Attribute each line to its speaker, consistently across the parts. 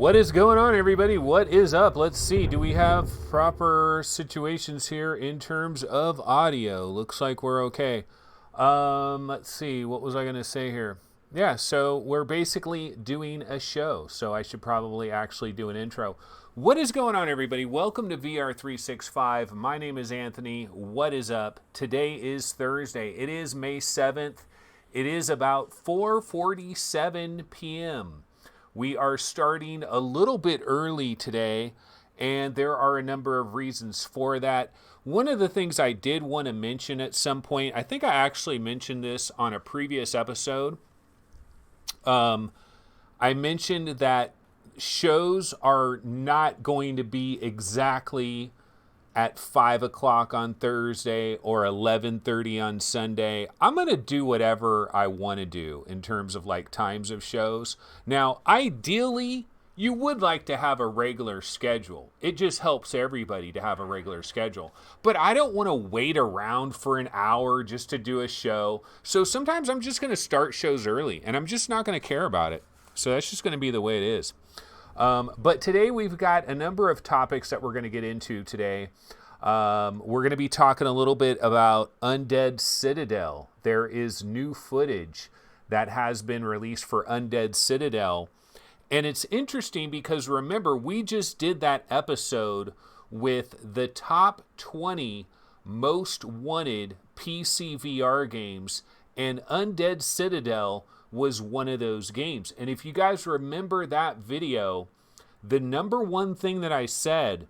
Speaker 1: What is going on, everybody? What is up? Let's see. Do we have proper situations here in terms of audio? Looks like we're okay. Let's see. What was I going to say here? Yeah, so we're basically doing a show, so I should probably actually do an intro. What is going on, everybody? Welcome to VR365. My name is Anthony. What is up? Today is Thursday. It is May 7th. It is about 4:47 p.m. We are starting a little bit early today, and there are a number of reasons for that. One of the things I did want to mention at some point, I think I actually mentioned this on a previous episode. I mentioned that shows are not going to be exactly at 5 o'clock on Thursday or 11:30 on Sunday. I'm going to do whatever I want to do in terms of like times of shows. Now, ideally, you would like to have a regular schedule. It just helps everybody to have a regular schedule. But I don't want to wait around for an hour just to do a show. So sometimes I'm just going to start shows early, and I'm just not going to care about it. So that's just going to be the way it is. But today we've got a number of topics that we're going to get into today. We're going to be talking a little bit about Undead Citadel. There is new footage that has been released for Undead Citadel. And it's interesting because remember, we just did that episode with the top 20 most wanted PC VR games, and Undead Citadel was one of those games. And if you guys remember that video, the number one thing that I said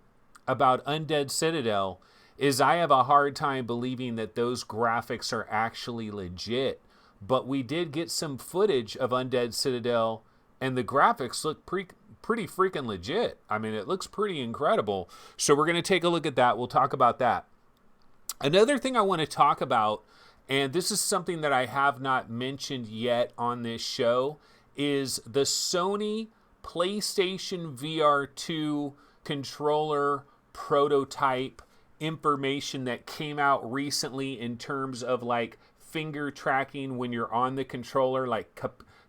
Speaker 1: about Undead Citadel is I have a hard time believing that those graphics are actually legit. But we did get some footage of Undead Citadel, and the graphics look pretty freaking legit. I mean, it looks pretty incredible. So we're going to take a look at that. We'll talk about that. Another thing I want to talk about, and this is something that I have not mentioned yet on this show, is the Sony PlayStation VR2 controller prototype information that came out recently in terms of like finger tracking when you're on the controller, like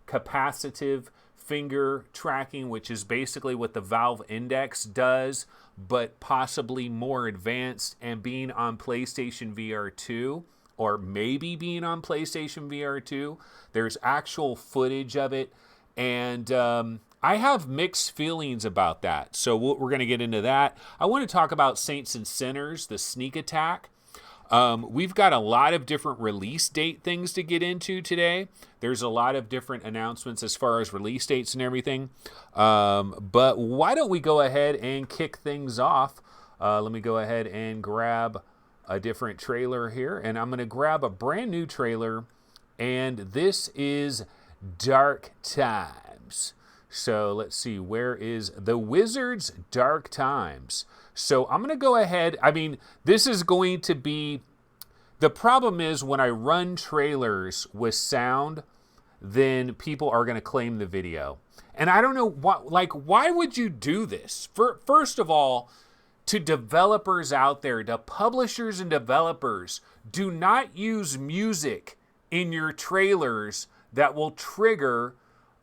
Speaker 1: capacitive finger tracking, which is basically what the Valve Index does, but possibly more advanced, and being on PlayStation VR2. Or maybe being on PlayStation VR 2. There's actual footage of it. And I have mixed feelings about that. So we're going to get into that. I want to talk about Saints and Sinners, the sneak attack. We've got a lot of different release date things to get into today. There's a lot of different announcements as far as release dates and everything. But why don't we go ahead and kick things off? Let me go ahead and grab a different trailer here, and I'm going to grab a brand new trailer, and this is Dark Times. So let's see, where is The Wizard's Dark Times? So I'm going to go ahead. I mean, this is going to be, the problem is when I run trailers with sound, then people are going to claim the video. And I don't know what, like, why would you do this? First of all, to developers out there, to publishers and developers, do not use music in your trailers that will trigger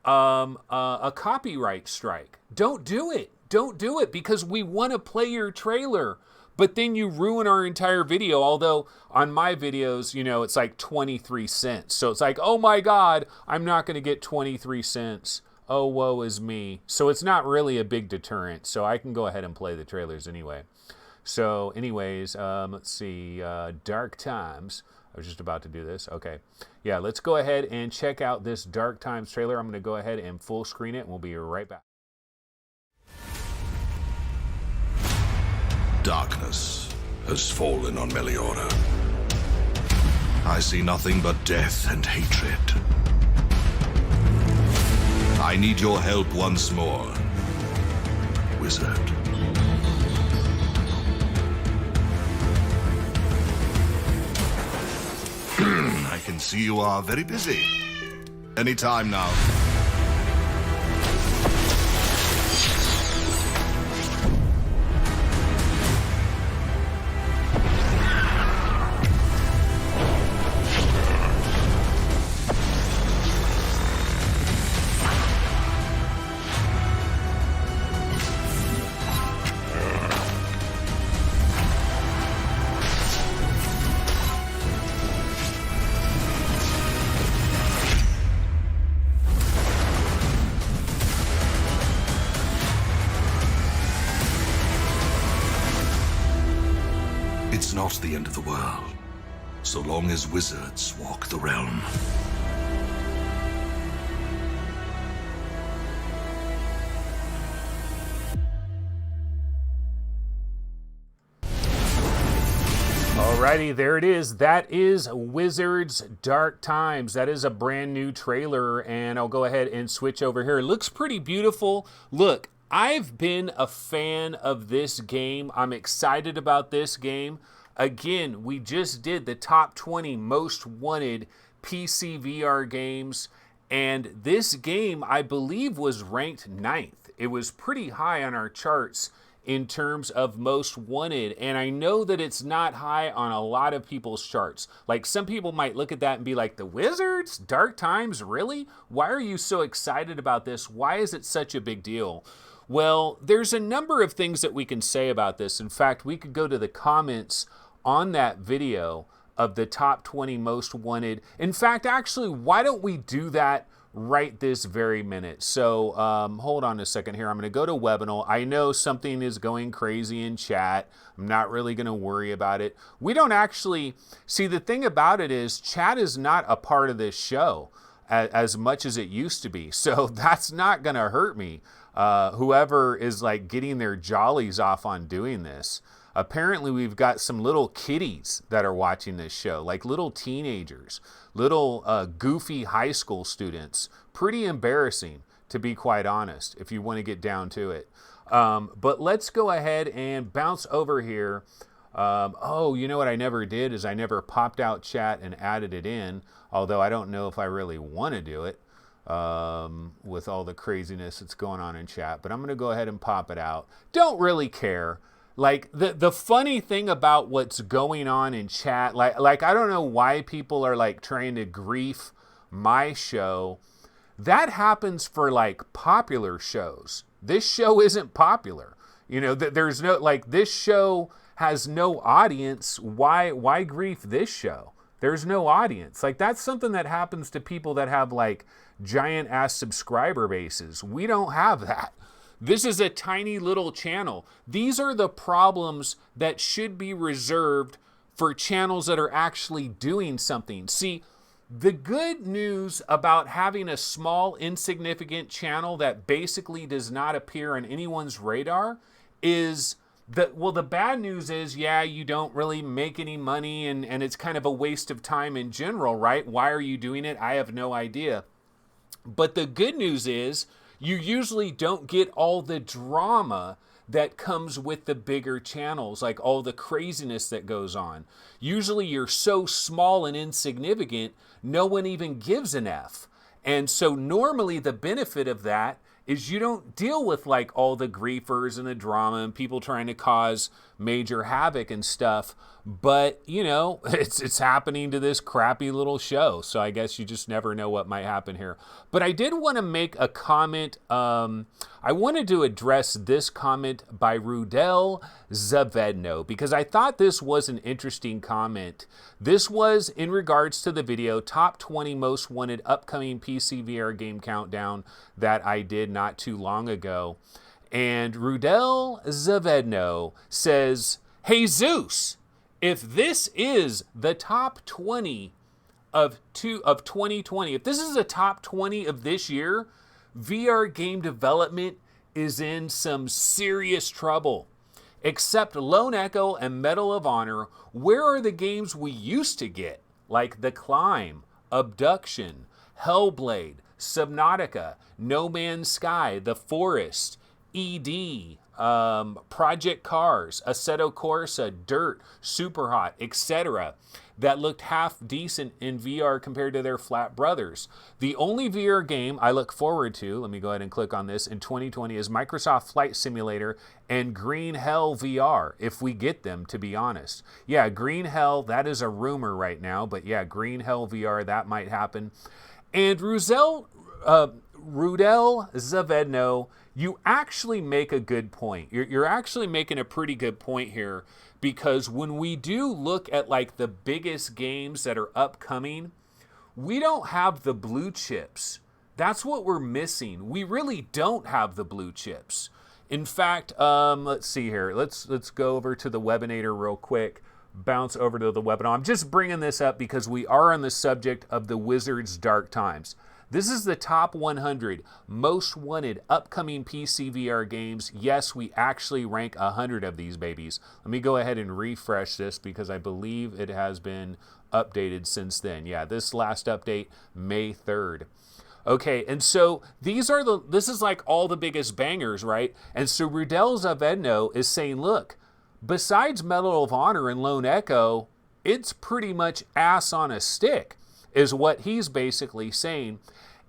Speaker 1: a copyright strike. Don't do it. Don't do it, because we want to play your trailer, but then you ruin our entire video. Although on my videos, you know, it's like 23 cents. So it's like, oh my God, I'm not going to get 23 cents. Oh, woe is me. So it's not really a big deterrent. So I can go ahead and play the trailers anyway. So anyways, let's see. Dark Times. I was just about to do this. Okay. Yeah, let's go ahead and check out this Dark Times trailer. I'm going to go ahead and full screen it, and we'll be right back.
Speaker 2: Darkness has fallen on Meliora. I see nothing but death and hatred. I need your help once more, Wizard. I can see you are very busy. Any time now. is not the end of the world, so long as wizards walk the realm.
Speaker 1: Alrighty, there it is. That is Wizards Dark Times. That is a brand new trailer, and I'll go ahead and switch over here. It looks pretty beautiful. Look, I've been a fan of this game. I'm excited about this game. Again, we just did the top 20 most wanted PC VR games, and this game, I believe, was ranked 9th. It was pretty high on our charts in terms of most wanted, and I know that it's not high on a lot of people's charts. Like, some people might look at that and be like, the Wizards Dark Times, really? Why are you so excited about this? Why is it such a big deal? Well, there's a number of things that we can say about this. In fact, we could go to the comments on that video of the top 20 most wanted. In fact, actually, why don't we do that right this very minute? So hold on a second here. I'm going to go to Webinal. I know something is going crazy in chat. I'm not really going to worry about it. We don't actually see, the thing about it is chat is not a part of this show as much as it used to be. So that's not going to hurt me. Whoever is like getting their jollies off on doing this. Apparently we've got some little kiddies that are watching this show, like little teenagers, little goofy high school students. Pretty embarrassing, to be quite honest, if you want to get down to it. But let's go ahead and bounce over here. Oh, you know what I never did is I never popped out chat and added it in, although I don't know if I really want to do it with all the craziness that's going on in chat. But I'm going to go ahead and pop it out. Don't really care. Like, the funny thing about what's going on in chat, like I don't know why people are like trying to grief my show. That happens for like popular shows. This show isn't popular. You know, there's no, like, this show has no audience. Why grief this show? There's no audience. Like, that's something that happens to people that have like giant ass subscriber bases. We don't have that. This is a tiny little channel. These are the problems that should be reserved for channels that are actually doing something. See, the good news about having a small, insignificant channel that basically does not appear on anyone's radar is that, well, the bad news is, yeah, you don't really make any money and it's kind of a waste of time in general, right? Why are you doing it? I have no idea. But the good news is, you usually don't get all the drama that comes with the bigger channels, like all the craziness that goes on. Usually you're so small and insignificant, no one even gives an F. And so normally the benefit of that is you don't deal with like all the griefers and the drama and people trying to cause major havoc and stuff. But, you know, it's happening to this crappy little show. So I guess you just never know what might happen here. But I did want to make a comment. I wanted to address this comment by Rudel Zavedno because I thought this was an interesting comment. This was in regards to the video Top 20 Most Wanted Upcoming PC VR Game Countdown that I did not too long ago. And Rudel Zavedno says, "Hey Zeus, if this is the top 20 of 2020, if this is the top 20 of this year, VR game development is in some serious trouble. Except Lone Echo and Medal of Honor, where are the games we used to get? Like The Climb, Abduction, Hellblade, Subnautica, No Man's Sky, The Forest, ED, Project Cars, Assetto Corsa, Dirt, Superhot, etc. that looked half decent in VR compared to their flat brothers. The only VR game I look forward to, let me go ahead and click on this, in 2020 is Microsoft Flight Simulator and Green Hell VR, if we get them, to be honest. Yeah, Green Hell, that is a rumor right now, but yeah, Green Hell VR, that might happen. And Rudel Zavedno, you actually make a good point. You're actually making a pretty good point here, because when we do look at like the biggest games that are upcoming, we don't have the blue chips. That's what we're missing. We really don't have the blue chips. In fact, let's see here. Let's go over to the Webinator real quick. bounce over to the webinar. I'm just bringing this up because we are on the subject of the Wizards' Dark Times. This is the top 100 most wanted upcoming PC VR games. Yes, we actually rank 100 of these babies. Let me go ahead and refresh this because I believe it has been updated since then. Yeah, this last update, May 3rd. Okay, and so this is like all the biggest bangers, right? And so Rudel Zavedno is saying, look, besides Medal of Honor and Lone Echo, it's pretty much ass on a stick, is what he's basically saying.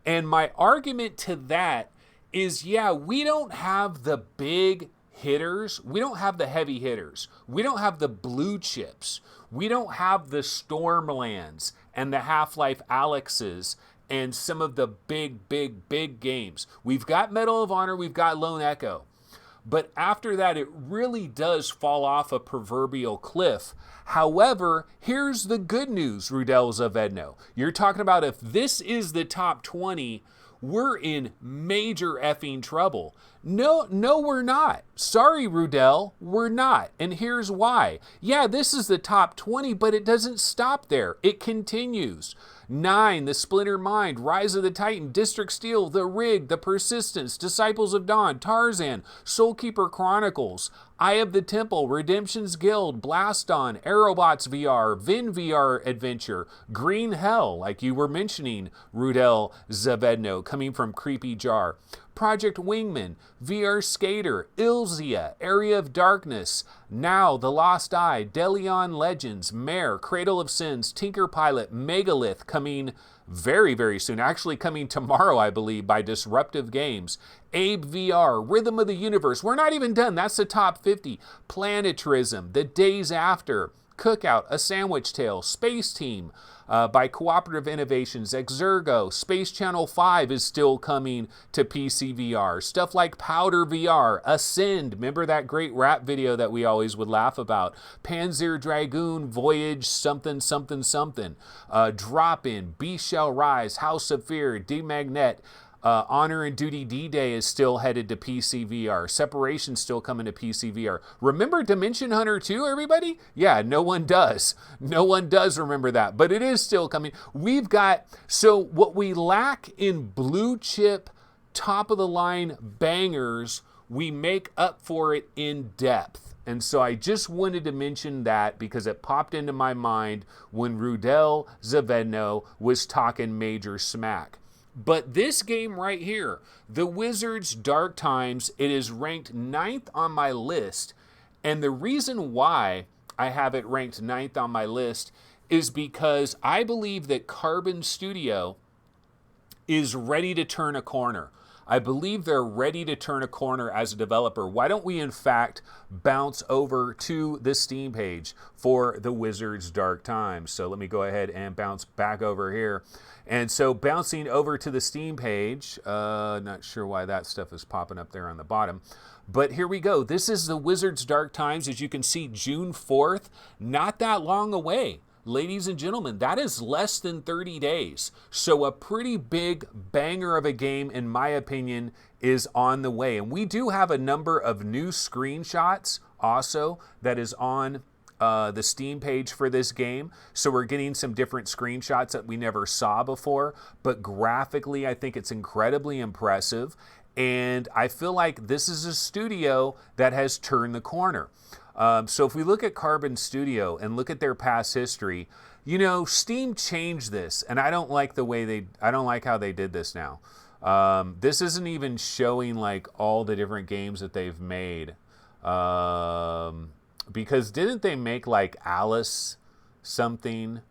Speaker 1: And my argument to that is, yeah, we don't have the big hitters. We don't have the heavy hitters. We don't have the blue chips. We don't have the Stormlands and the Half-Life Alyxes and some of the big games. We've got Medal of Honor. We've got Lone Echo. But after that, it really does fall off a proverbial cliff. However, here's the good news, Rudel Zavedno. You're talking about if this is the top 20, we're in major effing trouble. No, we're not. Sorry, Rudel, we're not. And here's why. Yeah, this is the top 20, but it doesn't stop there. It continues. 9, The Splinter Mind, Rise of the Titan, District Steel, The Rig, The Persistence, Disciples of Dawn, Tarzan, Soulkeeper Chronicles, Eye of the Temple, Redemption's Guild, Blast On, Aerobots VR, Vin VR Adventure, Green Hell, like you were mentioning, Rudel Zavedno, coming from Creepy Jar, Project Wingman, VR Skater, Ilzia, Area of Darkness, Now, The Lost Eye, Delion Legends, Mare, Cradle of Sins, Tinker Pilot, Megalith, coming very soon. Actually coming tomorrow, I believe, by Disruptive Games. Abe VR, Rhythm of the Universe. We're not even done. That's the top 50. Planetarism, The Days After, Cookout, A Sandwich Tale, Space Team, by Cooperative Innovations, Exergo, Space Channel 5 is still coming to PC VR. Stuff like Powder VR, Ascend, remember that great rap video that we always would laugh about? Panzer Dragoon, Voyage, something. Drop In, Beast Shall Rise, House of Fear, D-Magnet, Honor and Duty D-Day is still headed to PC VR. Separation's still coming to PC VR. Remember Dimension Hunter 2, everybody? Yeah, no one does. No one does remember that, but it is still coming. So what we lack in blue chip, top of the line bangers, we make up for it in depth. And so I just wanted to mention that because it popped into my mind when Rudel Zavedno was talking major smack. But this game right here, the Wizards' Dark Times, it is ranked 9th on my list. And the reason why I have it ranked 9th on my list is because I believe that Carbon Studio is ready to turn a corner. I believe they're ready to turn a corner as a developer. Why don't we, in fact, bounce over to the Steam page for the Wizards' Dark Times? So let me go ahead and bounce back over here. And so bouncing over to the Steam page, not sure why that stuff is popping up there on the bottom. But here we go. This is the Wizards' Dark Times. As you can see, June 4th, not that long away. Ladies and gentlemen, that is less than 30 days. So a pretty big banger of a game, in my opinion, is on the way. And we do have a number of new screenshots also that is on the Steam page for this game. So we're getting some different screenshots that we never saw before. But graphically, I think it's incredibly impressive. And I feel like this is a studio that has turned the corner. So if we look at Carbon Studio and look at their past history, you know, Steam changed this, and I don't like how they did this now. This isn't even showing like all the different games that they've made. Because didn't they make like Alice something?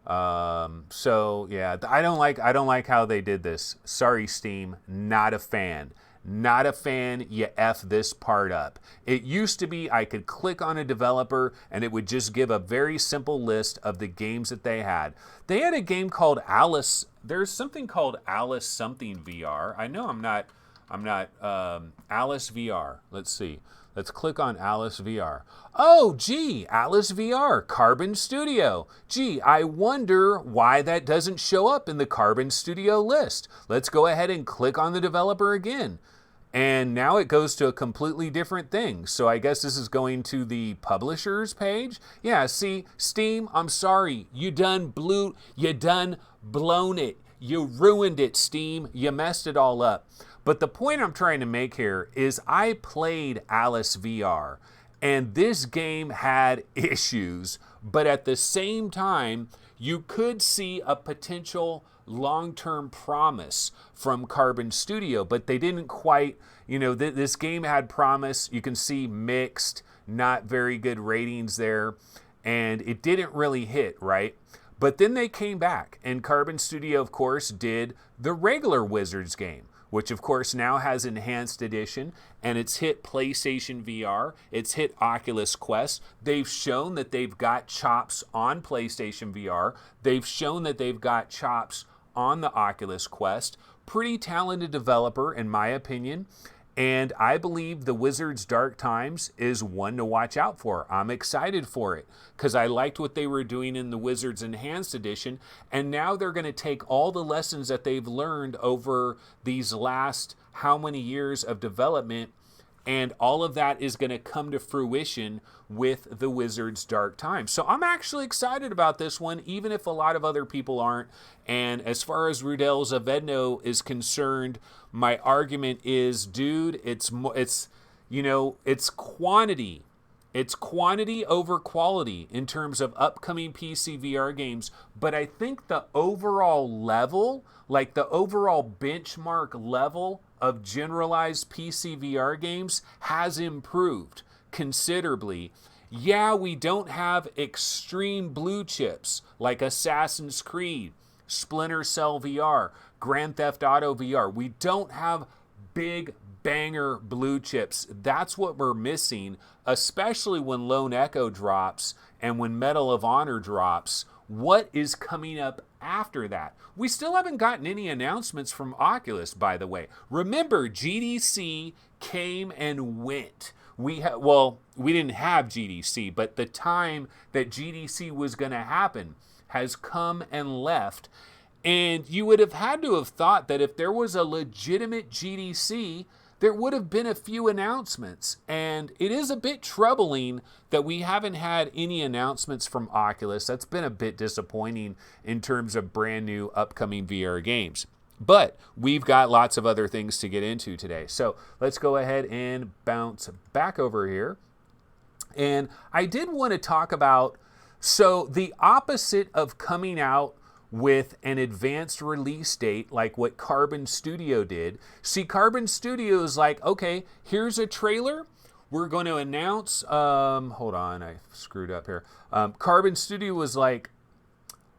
Speaker 1: So yeah, I don't like how they did this. Sorry, Steam, not a fan. Not a fan, you F this part up. It used to be I could click on a developer and it would just give a very simple list of the games that they had. They had a game called Alice. There's something called Alice something VR. I know I'm not Alice VR. Let's see. Let's click on Alice VR. Oh, gee, Alice VR, Carbon Studio. Gee, I wonder why that doesn't show up in the Carbon Studio list. Let's go ahead and click on the developer again. And now it goes to a completely different thing. So I guess this is going to the publisher's page. Yeah, see, Steam, I'm sorry. You done blown it. You ruined it, Steam. You messed it all up. But the point I'm trying to make here is I played Alice VR, and this game had issues, but at the same time, you could see a potential long-term promise from Carbon Studio, but they didn't quite, this game had promise. You can see mixed, not very good ratings there, and it didn't really hit, right? But then they came back, and Carbon Studio, of course, did the regular Wizards game, which of course now has Enhanced Edition, and it's hit PlayStation VR, it's hit Oculus Quest. They've shown that they've got chops on PlayStation VR. They've shown that they've got chops on the Oculus Quest. Pretty talented developer, in my opinion. And I believe the Wizards Dark Times is one to watch out for. I'm excited for it because I liked what they were doing in the Wizards Enhanced Edition. And now they're going to take all the lessons that they've learned over these last how many years of development, and all of that is going to come to fruition with the Wizards Dark Times. So I'm actually excited about this one, even if a lot of other people aren't. And as far as Rudel Zavedno is concerned, my argument is, dude, it's quantity. It's quantity over quality in terms of upcoming PC VR games. But I think the overall level, like the overall benchmark level of generalized PC VR games has improved considerably. Yeah, we don't have extreme blue chips like Assassin's Creed, Splinter Cell VR, Grand Theft Auto VR. We don't have big banger blue chips. That's what we're missing, especially when Lone Echo drops and when Medal of Honor drops. What is coming up after that? We still haven't gotten any announcements from Oculus, by the way. Remember, GDC came and went. We didn't have GDC, but the time that GDC was going to happen has come and left. And you would have had to have thought that if there was a legitimate GDC, there would have been a few announcements. And it is a bit troubling that we haven't had any announcements from Oculus. That's been a bit disappointing in terms of brand new upcoming VR games. But we've got lots of other things to get into today. So let's go ahead and bounce back over here. And I did want to talk about, so the opposite of coming out with an advanced release date like what Carbon Studio did. See, Carbon Studio is like, okay, here's a trailer. We're going to announce, hold on, I screwed up here. Carbon Studio was like,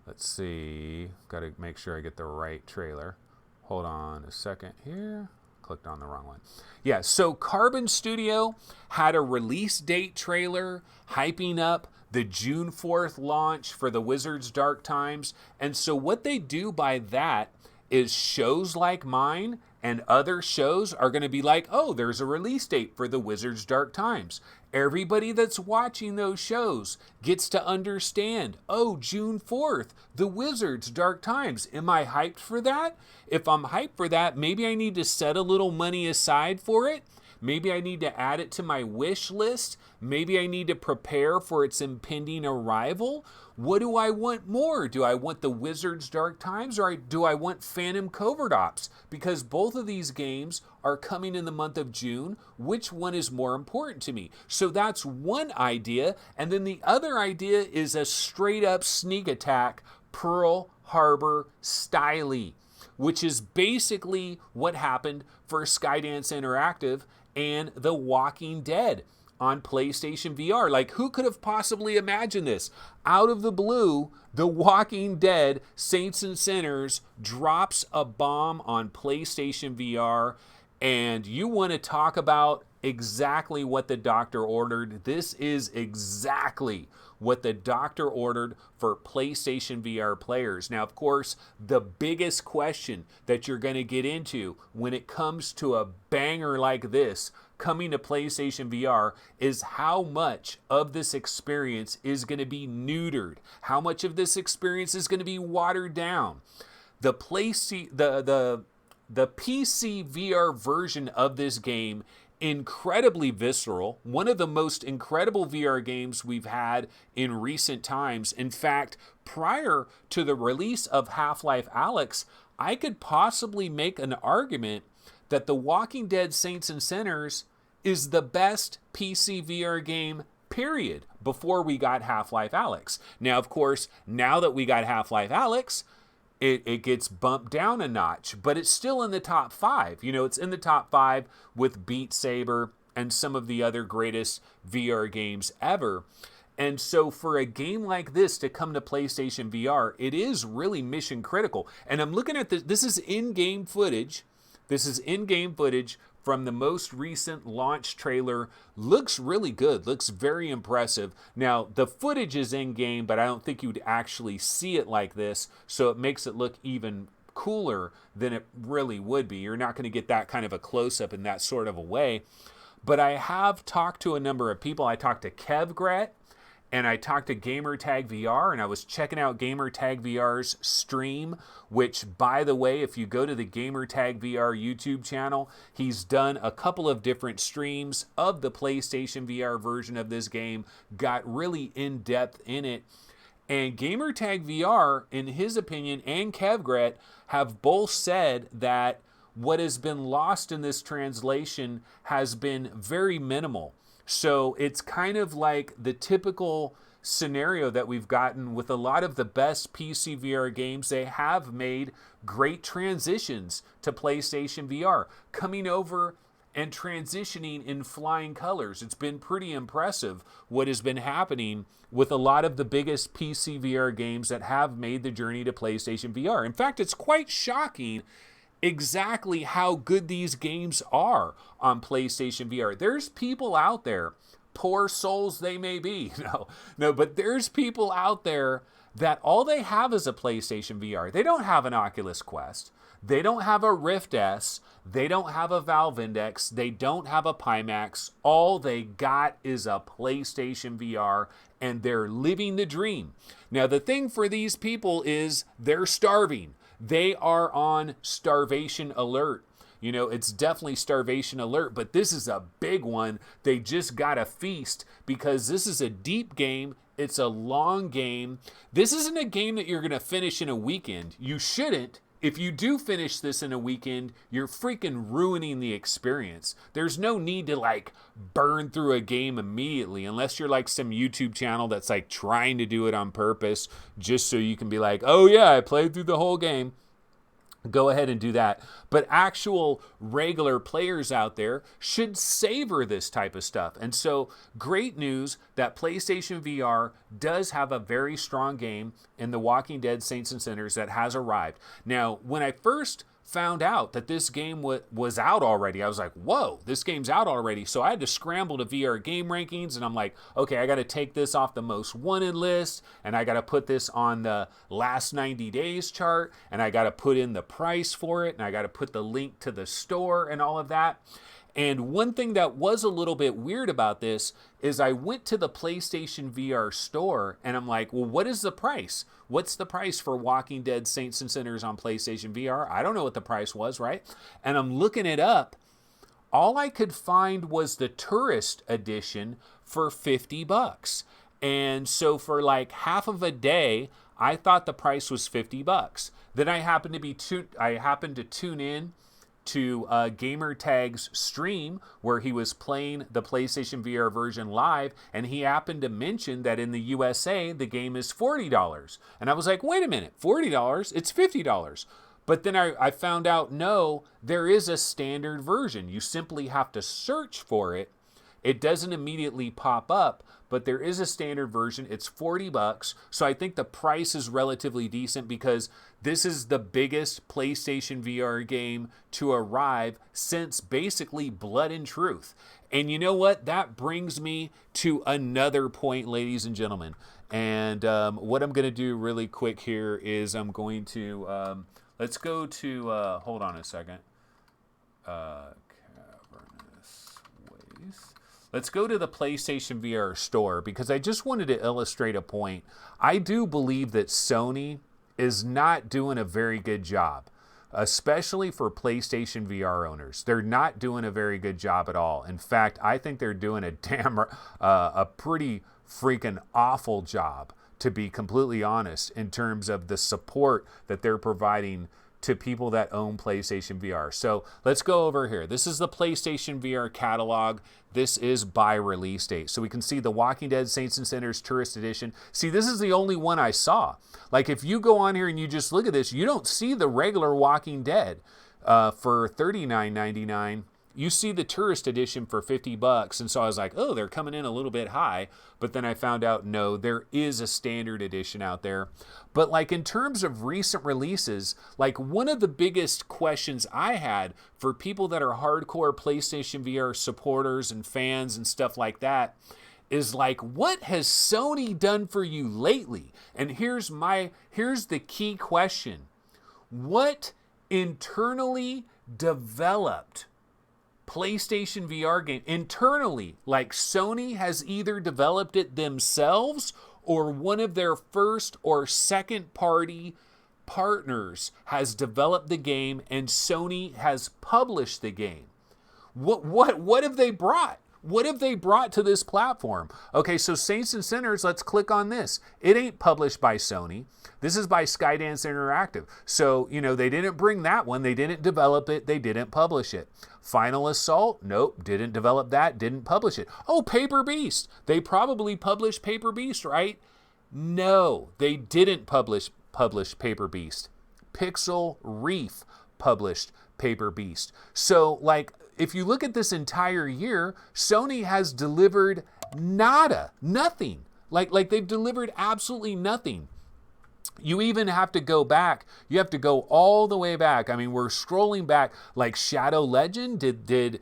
Speaker 1: let's see, got to make sure I get the right trailer. Hold on a second here. Clicked on the wrong one. Yeah, so Carbon Studio had a release date trailer hyping up the June 4th launch for the Wizards Dark Times. And so what they do by that is shows like mine and other shows are going to be like, oh, there's a release date for the Wizards Dark Times. Everybody that's watching those shows gets to understand, oh, June 4th, the Wizards Dark Times. Am I hyped for that? If I'm hyped for that, maybe I need to set a little money aside for it. Maybe I need to add it to my wish list. Maybe I need to prepare for its impending arrival. What do I want more? Do I want the Wizards Dark Times, or do I want Phantom Covert Ops? Because both of these games are coming in the month of June. Which one is more important to me? So that's one idea. And then the other idea is a straight up sneak attack Pearl Harbor style, which is basically what happened for Skydance Interactive and The Walking Dead on PlayStation VR. Like, who could have possibly imagined this? Out of the blue, The Walking Dead Saints and Sinners drops a bomb on PlayStation VR, and you want to talk about exactly what the doctor ordered. This is exactly what the doctor ordered for PlayStation VR players. Now, of course, the biggest question that you're going to get into when it comes to a banger like this coming to PlayStation VR is how much of this experience is going to be neutered. How much of this experience is going to be watered down. The the PC VR version of this game incredibly visceral, one of the most incredible VR games we've had in recent times. In fact, prior to the release of Half-Life Alyx, I could possibly make an argument that The Walking Dead Saints and Sinners is the best PC VR game, period, before we got Half-Life Alyx. Now, of course, now that we got Half-Life Alyx, it gets bumped down a notch, but it's still in the top 5. You know, it's in the top 5 with Beat Saber and some of the other greatest VR games ever. And so for a game like this to come to PlayStation VR, it is really mission critical. And I'm looking at this. This is in-game footage. This is in-game footage from the most recent launch trailer. Looks really good. Looks very impressive. Now, the footage is in-game, but I don't think you'd actually see it like this, so it makes it look even cooler than it really would be. You're not going to get that kind of a close-up in that sort of a way. But I have talked to a number of people. I talked to KevGret, and I talked to Gamertag VR, and I was checking out Gamertag VR's stream, which, by the way, if you go to the Gamertag VR YouTube channel, he's done a couple of different streams of the PlayStation VR version of this game, got really in-depth in it. And Gamertag VR, in his opinion, and KevGret have both said that what has been lost in this translation has been very minimal. So it's kind of like the typical scenario that we've gotten with a lot of the best PC VR games. They have made great transitions to PlayStation VR, coming over and transitioning in flying colors. It's been pretty impressive what has been happening with a lot of the biggest PC VR games that have made the journey to PlayStation VR. In fact, it's quite shocking exactly how good these games are on PlayStation VR. There's people out there, poor souls they may be, but there's people out there that all they have is a PlayStation VR. They don't have an Oculus Quest. They don't have a Rift S. They don't have a Valve Index. They don't have a Pimax. All they got is a PlayStation VR, and they're living the dream. Now, the thing for these people is they're starving. They are on starvation alert. You know, it's definitely starvation alert, but this is a big one. They just got to feast because this is a deep game. It's a long game. This isn't a game that you're going to finish in a weekend. You shouldn't. If you do finish this in a weekend, you're freaking ruining the experience. There's no need to like burn through a game immediately unless you're like some YouTube channel that's like trying to do it on purpose just so you can be like, oh yeah, I played through the whole game. Go ahead and do that. But actual regular players out there should savor this type of stuff. And so great news that PlayStation VR does have a very strong game in The Walking Dead Saints and Sinners that has arrived. Now, when I first found out that this game was out already, I was like, whoa, this game's out already. So I had to scramble to VR game rankings, and I'm like, okay, I got to take this off the most wanted list, and I got to put this on the last 90 days chart, and I got to put in the price for it, and I got to put the link to the store and all of that. And one thing that was a little bit weird about this is I went to the PlayStation VR store and I'm like, well, what is the price? What's the price for Walking Dead Saints and Sinners on PlayStation VR? I don't know what the price was, right? And I'm looking it up. All I could find was the tourist edition for $50. And so for like half of a day, I thought the price was $50. Then I happened to tune in to Gamertag's stream where he was playing the PlayStation VR version live, and he happened to mention that in the USA the game is $40. And I was like, wait a minute, $40? It's $50. But then I found out, no, there is a standard version. You simply have to search for it. It doesn't immediately pop up, but there is a standard version. It's $40. So I think the price is relatively decent because this is the biggest PlayStation VR game to arrive since basically Blood and Truth. And you know what? That brings me to another point, ladies and gentlemen. And what I'm going to do really quick here is I'm going to, let's go to, hold on a second. Cavernous Waste. Let's go to the PlayStation VR store because I just wanted to illustrate a point. I do believe that Sony is not doing a very good job especially for PlayStation VR owners. They're not doing a very good job at all. In fact, I think they're doing a pretty freaking awful job, to be completely honest, in terms of the support that they're providing to people that own PlayStation VR. So let's go over here. This is the PlayStation VR catalog. This is by release date. So we can see The Walking Dead Saints and Sinners Tourist Edition. See, this is the only one I saw. Like, if you go on here and you just look at this, you don't see the regular Walking Dead for $39.99. You see the tourist edition for $50. And so I was like, oh, they're coming in a little bit high. But then I found out, no, there is a standard edition out there. But like, in terms of recent releases, like, one of the biggest questions I had for people that are hardcore PlayStation VR supporters and fans and stuff like that is like, what has Sony done for you lately? And here's the key question. What internally developed PlayStation VR game internally, like Sony has either developed it themselves or one of their first or second party partners has developed the game and Sony has published the game? What have they brought? What have they brought to this platform? Okay, so Saints and Sinners, let's click on this. It ain't published by Sony. This is by Skydance Interactive. So, they didn't bring that one. They didn't develop it. They didn't publish it. Final Assault, nope, didn't develop that, didn't publish it. Oh, Paper Beast. They probably published Paper Beast, right? No, they didn't publish Paper Beast. Pixel Reef published Paper Beast. So, like, if you look at this entire year, Sony has delivered nothing. Like they've delivered absolutely nothing. You even have to go back. You have to go all the way back. I mean, we're scrolling back. Like Shadow Legend, did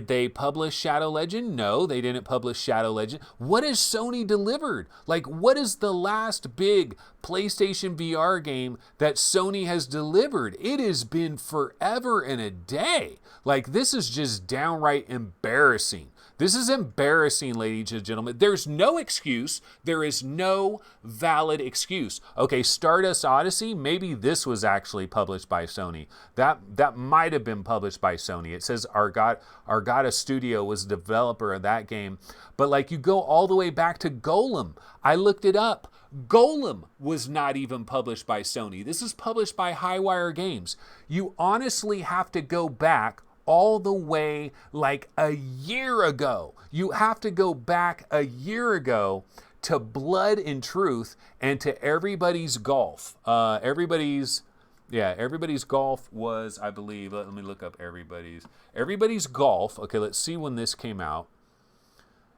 Speaker 1: they publish Shadow Legend? No, they didn't publish Shadow Legend. What has Sony delivered? Like, what is the last big PlayStation VR game that Sony has delivered? It has been forever and a day. Like, this is just downright embarrassing. This is embarrassing, ladies and gentlemen. There's no excuse. There is no valid excuse. Okay, Stardust Odyssey, maybe this was actually published by Sony. That might have been published by Sony. It says Argata Studio was the developer of that game. But like, you go all the way back to Golem. I looked it up. Golem was not even published by Sony. This is published by Highwire Games. You honestly have to go back all the way like a year ago. You have to go back a year ago to Blood and Truth and to Everybody's Golf. Everybody's Golf was, I believe, let me look up Everybody's Golf. Okay, let's see when this came out.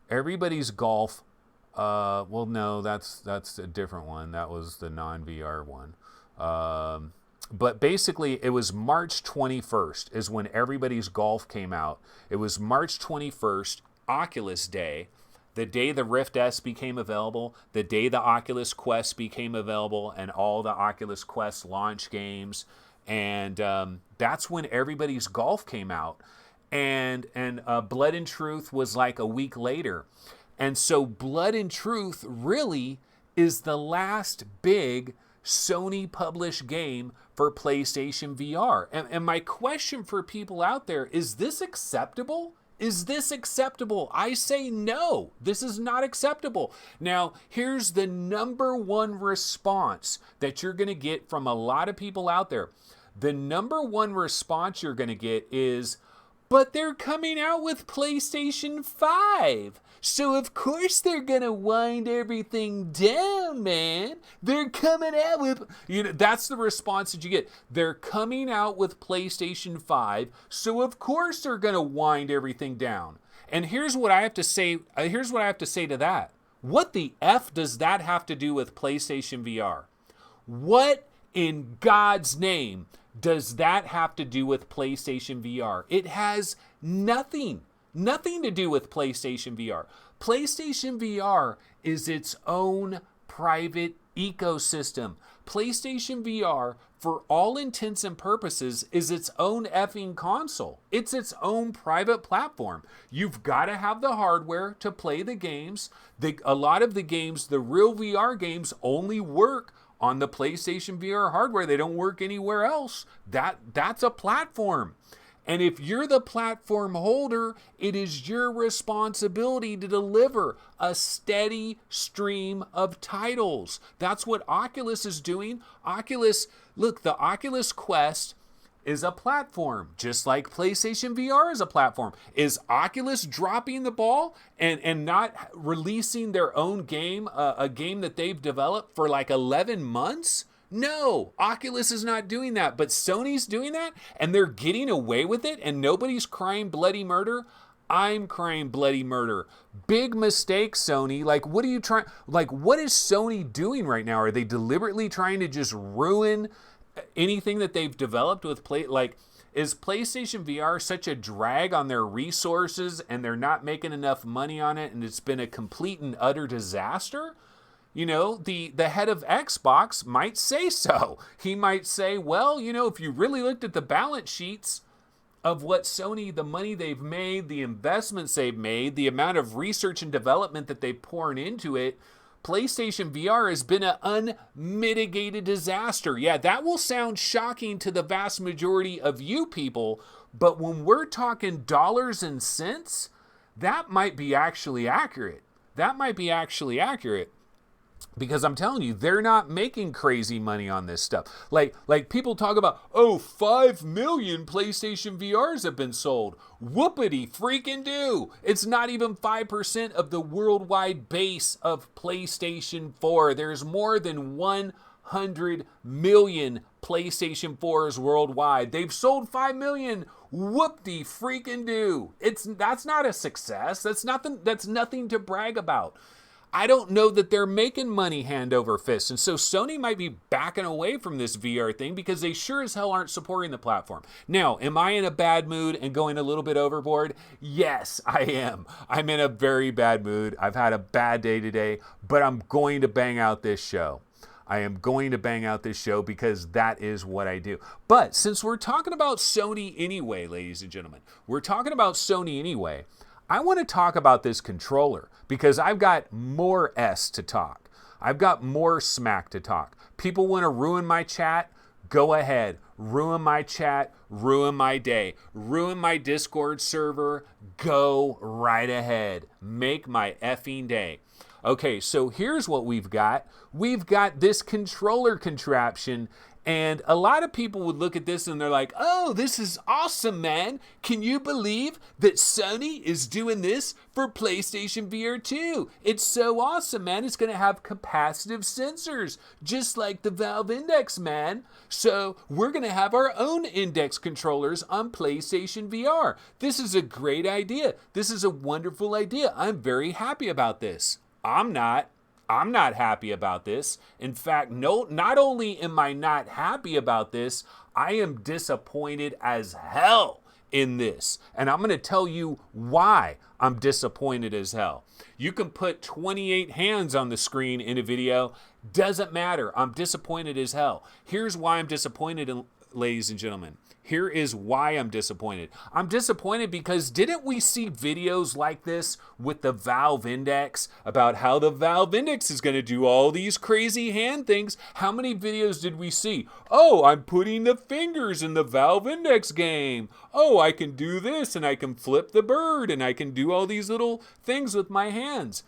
Speaker 1: Everybody's Golf, well, no, that's a different one. That was the non-VR one. But basically, it was March 21st is when Everybody's Golf came out. It was March 21st, Oculus Day, the day the Rift S became available, the day the Oculus Quest became available, and all the Oculus Quest launch games. And that's when Everybody's Golf came out. And Blood and Truth was like a week later. And so Blood and Truth really is the last big Sony published game for PlayStation VR. And my question for people out there, is this acceptable? Is this acceptable? I say no, this is not acceptable. Now, here's the number one response that you're going to get from a lot of people out there. The number one response you're going to get is, but they're coming out with PlayStation 5. So of course they're going to wind everything down, man. They're coming out with, that's the response that you get. They're coming out with PlayStation 5. So of course they're going to wind everything down. And here's what I have to say. To that. What the F does that have to do with PlayStation VR? What in God's name does that have to do with PlayStation VR? It has nothing to do with PlayStation VR. PlayStation VR is its own private ecosystem. PlayStation VR, for all intents and purposes, is its own effing console. It's its own private platform. You've got to have the hardware to play the games. A lot of the games, the real VR games, only work on the PlayStation VR hardware. They don't work anywhere else. That's a platform. And if you're the platform holder, it is your responsibility to deliver a steady stream of titles. That's what Oculus is doing. The Oculus Quest is a platform, just like PlayStation VR is a platform. Is Oculus dropping the ball and not releasing their own game, a game that they've developed for like 11 months? No, Oculus is not doing that, but Sony's doing that, and they're getting away with it, and nobody's crying bloody murder. I'm crying bloody murder. Big mistake, Sony. Like, what is Sony doing right now? Are they deliberately trying to just ruin anything that they've developed with is PlayStation VR such a drag on their resources, and they're not making enough money on it, and it's been a complete and utter disaster? You know, the head of Xbox might say so. He might say, well, you know, if you really looked at the balance sheets of what Sony, the money they've made, the investments they've made, the amount of research and development that they've poured into it, PlayStation VR has been an unmitigated disaster. Yeah, that will sound shocking to the vast majority of you people, but when we're talking dollars and cents, that might be actually accurate. Because I'm telling you, they're not making crazy money on this stuff. Like people talk about, 5 million PlayStation VRs have been sold. Whoopity freaking do. It's not even 5% of the worldwide base of PlayStation 4. There's more than 100 million PlayStation 4s worldwide. They've sold 5 million. Whoopty freaking do. That's not a success. That's nothing to brag about. I don't know that they're making money hand over fist. And so Sony might be backing away from this VR thing because they sure as hell aren't supporting the platform. Now, am I in a bad mood and going a little bit overboard? Yes, I am. I'm in a very bad mood. I've had a bad day today, but I'm going to bang out this show. I am going to bang out this show because that is what I do. But since we're talking about Sony anyway, ladies and gentlemen, I want to talk about this controller because I've got more S to talk. I've got more smack to talk. People want to ruin my chat? Go ahead. Ruin my chat. Ruin my day. Ruin my Discord server. Go right ahead. Make my effing day. Okay, so here's what we've got. We've got this controller contraption, and a lot of people would look at this and they're like, oh, this is awesome, man. Can you believe that Sony is doing this for PlayStation VR 2? It's so awesome, man. It's going to have capacitive sensors, just like the Valve Index, man. So we're going to have our own Index controllers on PlayStation VR. This is a great idea. This is a wonderful idea. I'm very happy about this. I'm not happy about this. In fact, not only am I not happy about this, I am disappointed as hell in this. And I'm going to tell you why I'm disappointed as hell. You can put 28 hands on the screen in a video. Doesn't matter. I'm disappointed as hell. Here's why I'm disappointed, ladies and gentlemen. Here is why I'm disappointed. I'm disappointed because didn't we see videos like this with the Valve Index about how the Valve Index is going to do all these crazy hand things? How many videos did we see? Oh, I'm putting the fingers in the Valve Index game. Oh, I can do this and I can flip the bird and I can do all these little things with my hands.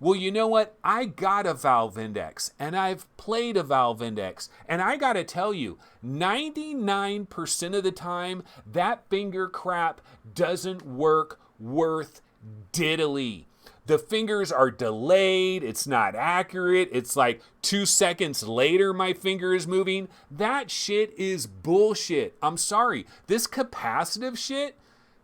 Speaker 1: Well, you know what? I got a Valve Index, and I've played a Valve Index, and I gotta tell you, 99% of the time, that finger crap doesn't work worth diddly. The fingers are delayed, it's not accurate, it's like 2 seconds later my finger is moving. That shit is bullshit. I'm sorry. This capacitive shit,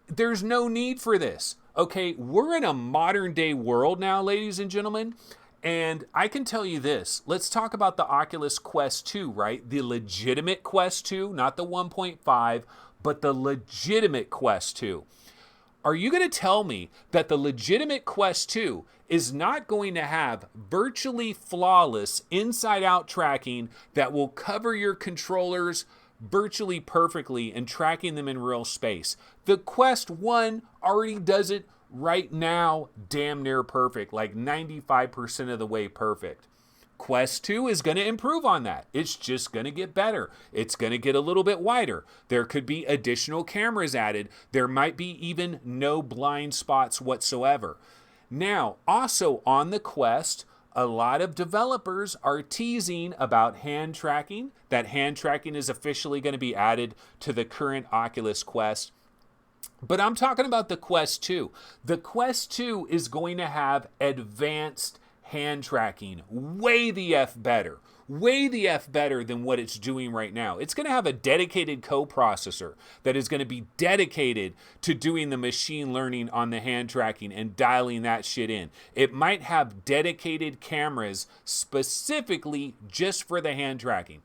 Speaker 1: there's no need for this. Okay, we're in a modern day world now, ladies and gentlemen, and I can tell you this. Let's talk about the Oculus Quest 2, right? The legitimate Quest 2, not the 1.5, but the legitimate Quest 2. Are you going to tell me that the legitimate Quest 2 is not going to have virtually flawless inside-out tracking that will cover your controllers virtually perfectly and tracking them in real space? The Quest 1 already does it right now damn near perfect, like 95% of the way perfect. Quest 2 is going to improve on that. It's just going to get better. It's going to get a little bit wider. There could be additional cameras added. There might be even no blind spots whatsoever. Now, also on the Quest, a lot of developers are teasing about hand tracking. That hand tracking is officially going to be added to the current Oculus Quest. But I'm talking about the Quest 2. The Quest 2 is going to have advanced hand tracking, way the F better than what it's doing right now. It's going to have a dedicated coprocessor that is going to be dedicated to doing the machine learning on the hand tracking and dialing that shit in. It might have dedicated cameras specifically just for the hand tracking.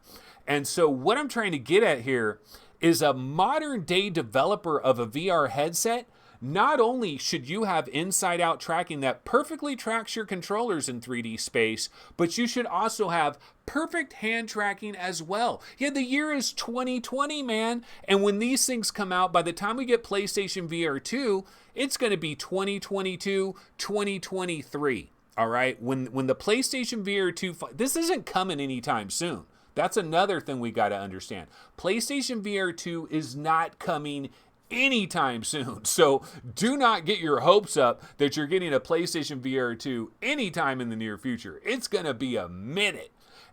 Speaker 1: And so what I'm trying to get at here is a modern day developer of a VR headset. Not only should you have inside-out tracking that perfectly tracks your controllers in 3D space, but you should also have perfect hand tracking as well. Yeah, the year is 2020, man. And when these things come out, by the time we get PlayStation VR 2, it's going to be 2022, 2023. All right? When the PlayStation VR 2, this isn't coming anytime soon. That's another thing we got to understand. PlayStation VR 2 is not coming anytime soon. So do not get your hopes up that you're getting a PlayStation VR 2 anytime in the near future. It's going to be a minute.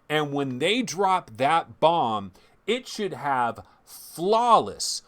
Speaker 1: And when they drop that bomb, it should have flawless,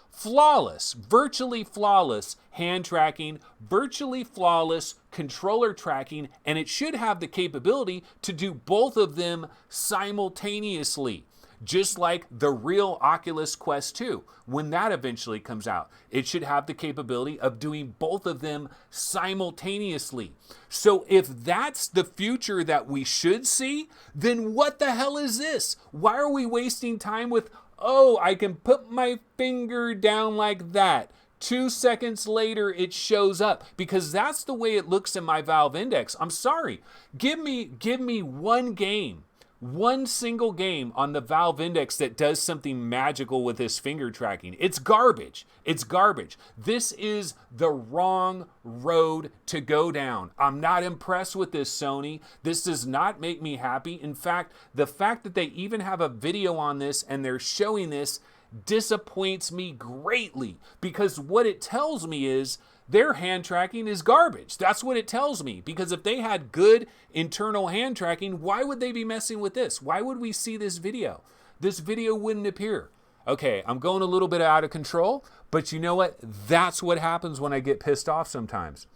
Speaker 1: virtually flawless hand tracking, virtually flawless controller tracking, and it should have the capability to do both of them simultaneously. Just like the real Oculus Quest 2, when that eventually comes out. It should have the capability of doing both of them simultaneously. So if that's the future that we should see, then what the hell is this? Why are we wasting time with, oh, I can put my finger down like that. 2 seconds later, it shows up, because that's the way it looks in my Valve Index. I'm sorry. Give me one single game on the Valve Index that does something magical with this finger tracking. It's garbage. It's garbage. This is the wrong road to go down. I'm not impressed with this, Sony. This does not make me happy. In fact, the fact that they even have a video on this and they're showing this disappoints me greatly, because what it tells me is their hand tracking is garbage. That's what it tells me. Because if they had good internal hand tracking, why would they be messing with this? Why would we see this video? This video wouldn't appear. Okay, I'm going a little bit out of control, but you know what? That's what happens when I get pissed off sometimes.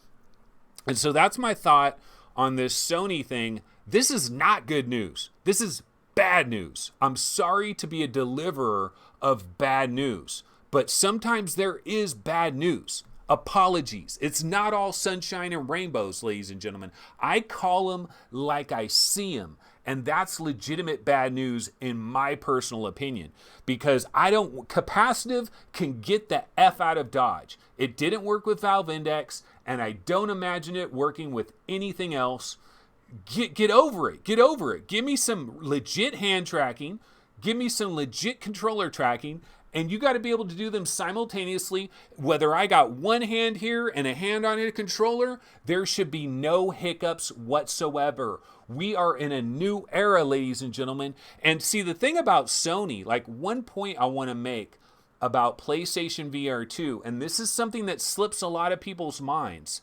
Speaker 1: And so that's my thought on this Sony thing. This is not good news. This is bad news. I'm sorry to be a deliverer of bad news, but sometimes there is bad news. Apologies. It's not all sunshine and rainbows, ladies and gentlemen. I call them like I see them. And that's legitimate bad news in my personal opinion. Because capacitive can get the F out of Dodge. It didn't work with Valve Index, and I don't imagine it working with anything else. Get over it. Get over it. Give me some legit hand tracking. Give me some legit controller tracking. And you got to be able to do them simultaneously. Whether I got one hand here and a hand on a controller, there should be no hiccups whatsoever. We are in a new era, ladies and gentlemen. And see, the thing about Sony, like one point I want to make about PlayStation VR 2, and this is something that slips a lot of people's minds.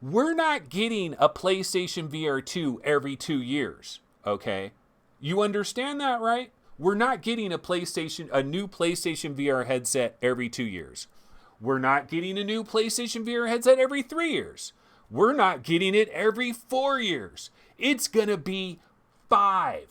Speaker 1: We're not getting a PlayStation VR 2 every 2 years, okay? You understand that, right? We're not getting a new PlayStation VR headset every 2 years. We're not getting a new PlayStation VR headset every 3 years. We're not getting it every 4 years. It's going to be 5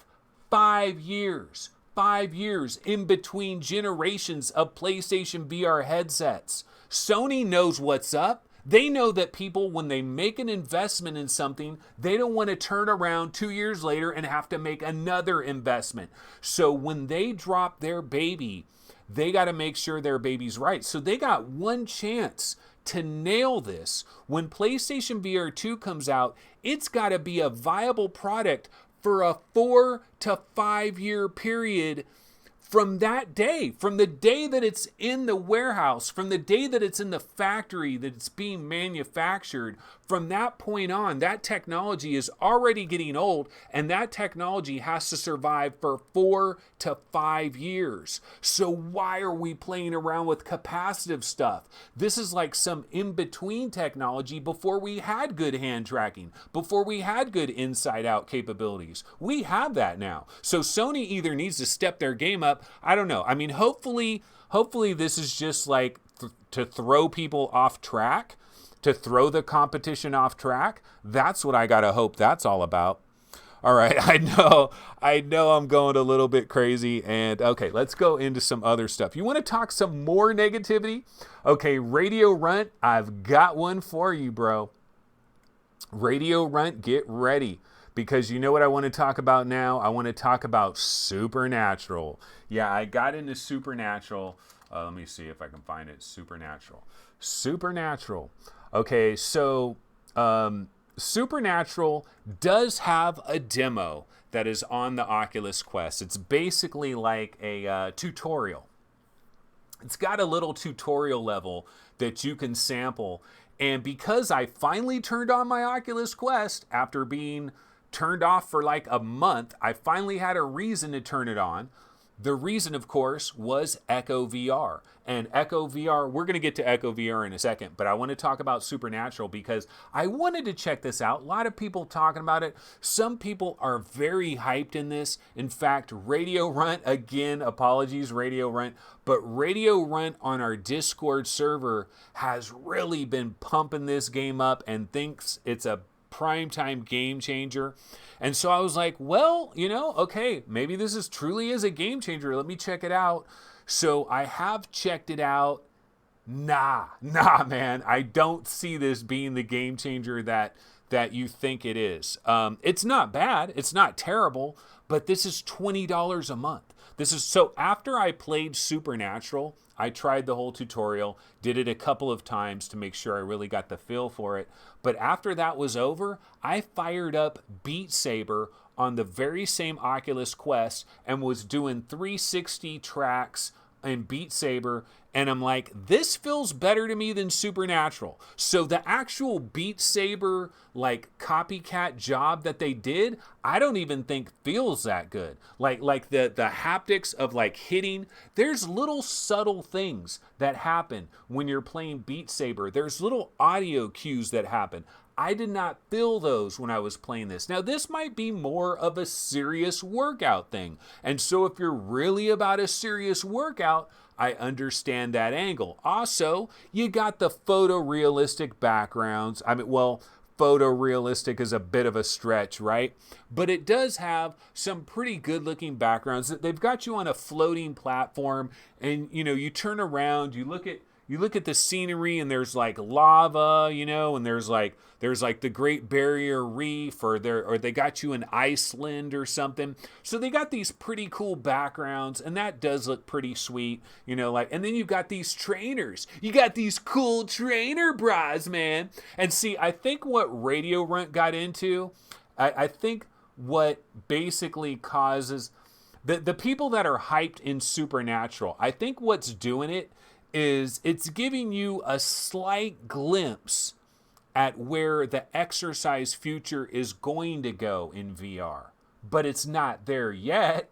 Speaker 1: years. 5 years in between generations of PlayStation VR headsets. Sony knows what's up. They know that people, when they make an investment in something, they don't want to turn around 2 years later and have to make another investment. So when they drop their baby, they got to make sure their baby's right. So they got one chance to nail this. When PlayStation VR 2 comes out, it's got to be a viable product for a 4 to 5 year period from that day, from the day that it's in the warehouse, from the day that it's in the factory, that it's being manufactured, from that point on, that technology is already getting old, and that technology has to survive for 4 to 5 years. So why are we playing around with capacitive stuff? This is like some in-between technology before we had good hand tracking, before we had good inside-out capabilities. We have that now. So Sony either needs to step their game up. I don't know. I mean, hopefully this is just like to throw people off track, to throw the competition off track. That's what I gotta hope that's all about. All right, I know I'm going a little bit crazy, and okay, let's go into some other stuff. You want to talk some more negativity? Okay, Radio Runt, I've got one for you, bro. Radio Runt, get ready, because you know what I want to talk about now? I want to talk about Supernatural. Yeah, I got into Supernatural. Let me see if I can find it. Supernatural. Okay, so Supernatural does have a demo that is on the Oculus Quest. It's basically like a tutorial. It's got a little tutorial level that you can sample. And because I finally turned on my Oculus Quest after being turned off for like a month, I finally had a reason to turn it on. The reason, of course, was Echo VR. And Echo VR, we're going to get to Echo VR in a second, but I want to talk about Supernatural because I wanted to check this out. A lot of people talking about it. Some people are very hyped in this. In fact, Radio Runt, again, apologies, Radio Runt, but Radio Runt on our Discord server has really been pumping this game up and thinks it's a primetime game changer. And so I was like, well, okay, maybe this is truly is a game changer. Let me check it out. So I have checked it out. Nah, man. I don't see this being the game changer that you think it is. It's not bad. It's not terrible, but this is $20 a month. So after I played Supernatural, I tried the whole tutorial, did it a couple of times to make sure I really got the feel for it. But after that was over, I fired up Beat Saber on the very same Oculus Quest and was doing 360 tracks in Beat Saber, and I'm like, this feels better to me than Supernatural. So the actual Beat Saber like copycat job that they did, I don't even think feels that good. Like the haptics of like hitting, there's little subtle things that happen when you're playing Beat Saber. There's little audio cues that happen. I did not feel those when I was playing this. Now, this might be more of a serious workout thing. And so if you're really about a serious workout, I understand that angle. Also, you got the photorealistic backgrounds. Photorealistic is a bit of a stretch, right? But it does have some pretty good looking backgrounds. They've got you on a floating platform, and you turn around, you look at the scenery, and there's like lava, and there's like the Great Barrier Reef, or they got you in Iceland or something. So they got these pretty cool backgrounds, and that does look pretty sweet, and then you've got these trainers. You got these cool trainer bras, man. And see, I think what Radio Runt got into, I think what basically causes the people that are hyped in Supernatural, I think what's doing it is it's giving you a slight glimpse at where the exercise future is going to go in VR. But it's not there yet.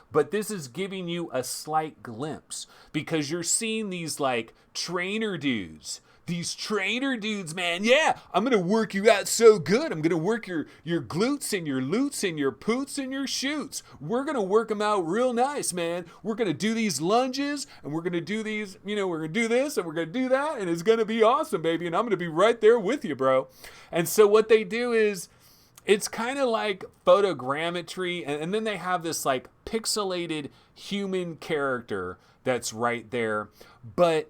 Speaker 1: But this is giving you a slight glimpse because you're seeing these like trainer dudes. These trainer dudes, man, yeah, I'm going to work you out so good. I'm going to work your glutes and your lutes and your poots and your shoots. We're going to work them out real nice, man. We're going to do these lunges, and we're going to do these, we're going to do this, and we're going to do that, and it's going to be awesome, baby, and I'm going to be right there with you, bro. And so what they do is, it's kind of like photogrammetry, and then they have this like pixelated human character that's right there, but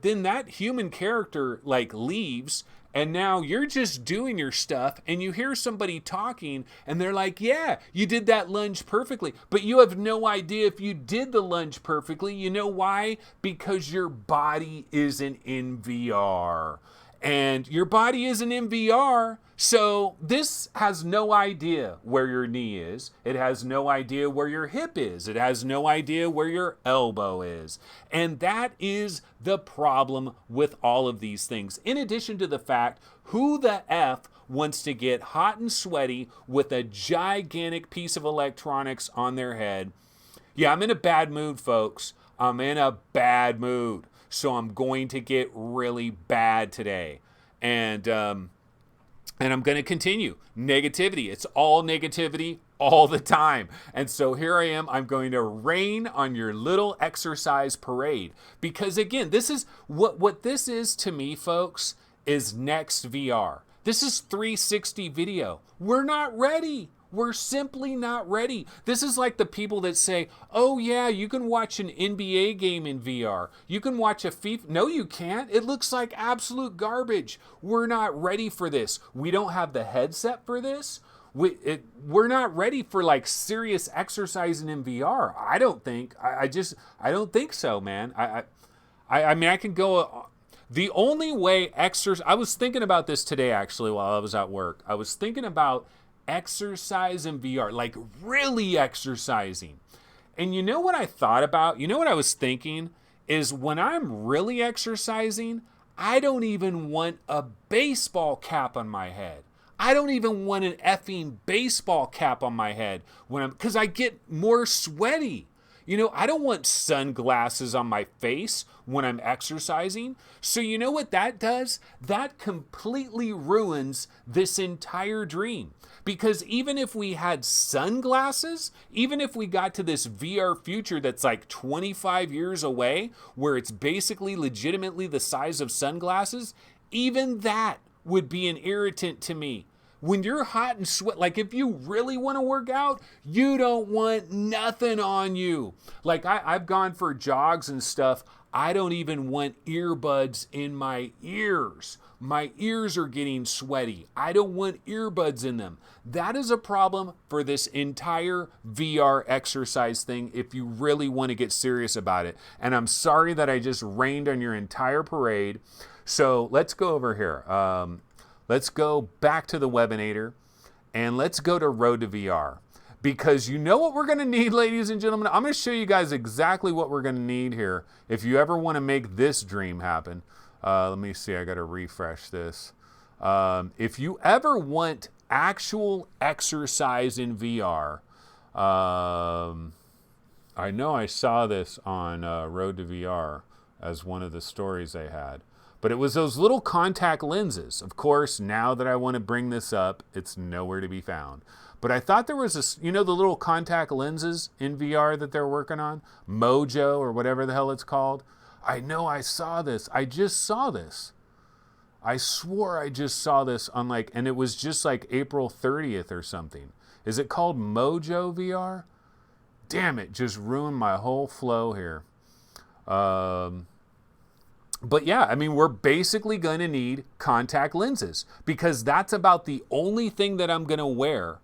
Speaker 1: then that human character like leaves, and now you're just doing your stuff, and you hear somebody talking, and they're like, yeah, you did that lunge perfectly. But you have no idea if you did the lunge perfectly. You know why? Because your body isn't in VR. And your body isn't in VR, So this has no idea where your knee is. It has no idea where your hip is. It has no idea where your elbow is. And that is the problem with all of these things. In addition to the fact, who the F wants to get hot and sweaty with a gigantic piece of electronics on their head? Yeah, I'm in a bad mood, folks. I'm in a bad mood. So I'm going to get really bad today. And I'm going to continue. Negativity. It's all negativity all the time. And so here I am. I'm going to rain on your little exercise parade. Because again, this is what this is to me, folks, is next VR. This is 360 video. We're not ready. We're simply not ready. This is like the people that say, oh yeah, you can watch an NBA game in VR. You can watch a FIFA. No, you can't. It looks like absolute garbage. We're not ready for this. We don't have the headset for this. We're not ready for like serious exercising in VR. I don't think. I don't think so, man. I mean, I can go. The only way I was thinking about this today, actually, while I was at work. I was thinking about exercise in VR, like really exercising. And you know what I thought about? You know what I was thinking? Is when I'm really exercising, I don't even want a baseball cap on my head. I don't even want an effing baseball cap on my head because I get more sweaty. You know, I don't want sunglasses on my face when I'm exercising. So you know what that does? That completely ruins this entire dream. Because even if we had sunglasses, even if we got to this VR future that's like 25 years away, where it's basically legitimately the size of sunglasses, even that would be an irritant to me. When you're hot and sweat, like if you really want to work out, you don't want nothing on you. Like I've gone for jogs and stuff. I don't even want earbuds in my ears. My ears are getting sweaty. I don't want earbuds in them. That is a problem for this entire VR exercise thing if you really want to get serious about it. And I'm sorry that I just rained on your entire parade. So let's go over here. Let's go back to the webinator and let's go to Road to VR. Because you know what we're going to need, ladies and gentlemen? I'm going to show you guys exactly what we're going to need here if you ever want to make this dream happen. Let me see. I got to refresh this. If you ever want actual exercise in VR, I know I saw this on Road to VR as one of the stories they had. But it was those little contact lenses. Of course, now that I want to bring this up, it's nowhere to be found. But I thought there was the little contact lenses in VR that they're working on? Mojo or whatever the hell it's called. I know I saw this. I just saw this. I swore I just saw this on and it was just like April 30th or something. Is it called Mojo VR? Damn it, just ruined my whole flow here. But yeah, I mean, we're basically going to need contact lenses because that's about the only thing that I'm going to wear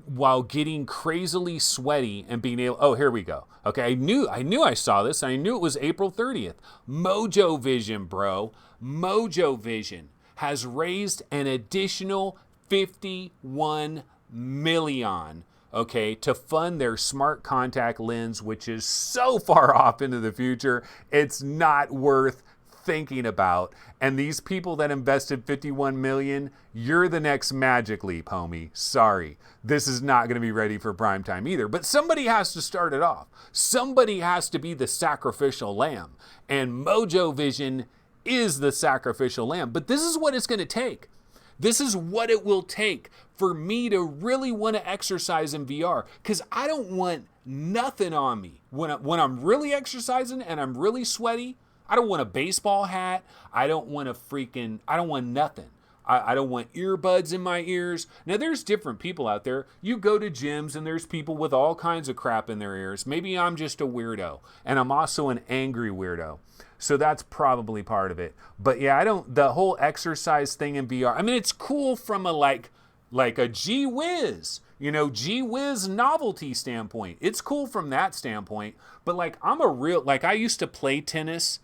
Speaker 1: while getting crazily sweaty and being able, oh, here we go. Okay, I knew I saw this. And I knew it was April 30th. Mojo Vision, bro. Mojo Vision has raised an additional 51 million, okay, to fund their smart contact lens, which is so far off into the future, it's not worth thinking about. And these people that invested 51 million, you're the next Magic Leap, homie. Sorry. This is not going to be ready for prime time either. But somebody has to start it off. Somebody has to be the sacrificial lamb. And Mojo Vision is the sacrificial lamb. But this is what it's going to take. This is what it will take for me to really want to exercise in VR. Because I don't want nothing on me. When I'm really exercising and I'm really sweaty, I don't want a baseball hat. I don't want nothing. I don't want earbuds in my ears. Now, there's different people out there. You go to gyms and there's people with all kinds of crap in their ears. Maybe I'm just a weirdo. And I'm also an angry weirdo. So that's probably part of it. But yeah, the whole exercise thing in VR, I mean, it's cool from a like a gee whiz, gee whiz novelty standpoint. It's cool from that standpoint. But I used to play tennis.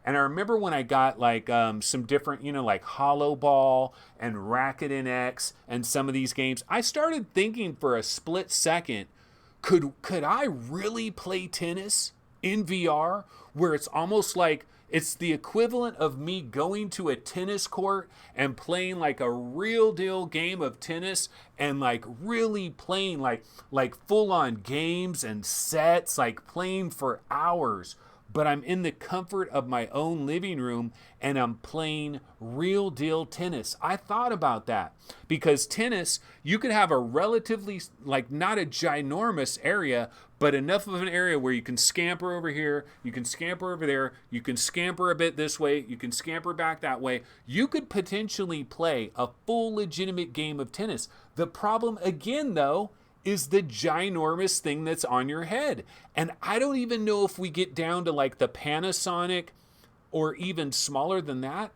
Speaker 1: And I remember when I got like some different, like Hollow Ball and Racket NX and some of these games, I started thinking for a split second, could I really play tennis in VR where it's almost like it's the equivalent of me going to a tennis court and playing like a real deal game of tennis and like really playing like full on games and sets, like playing for hours. But I'm in the comfort of my own living room and I'm playing real deal tennis. I thought about that because tennis, you could have a relatively, like not a ginormous area, but enough of an area where you can scamper over here, you can scamper over there, you can scamper a bit this way, you can scamper back that way. You could potentially play a full legitimate game of tennis. The problem again, though, is the ginormous thing that's on your head. And I don't even know if we get down to like the Panasonic or even smaller than that.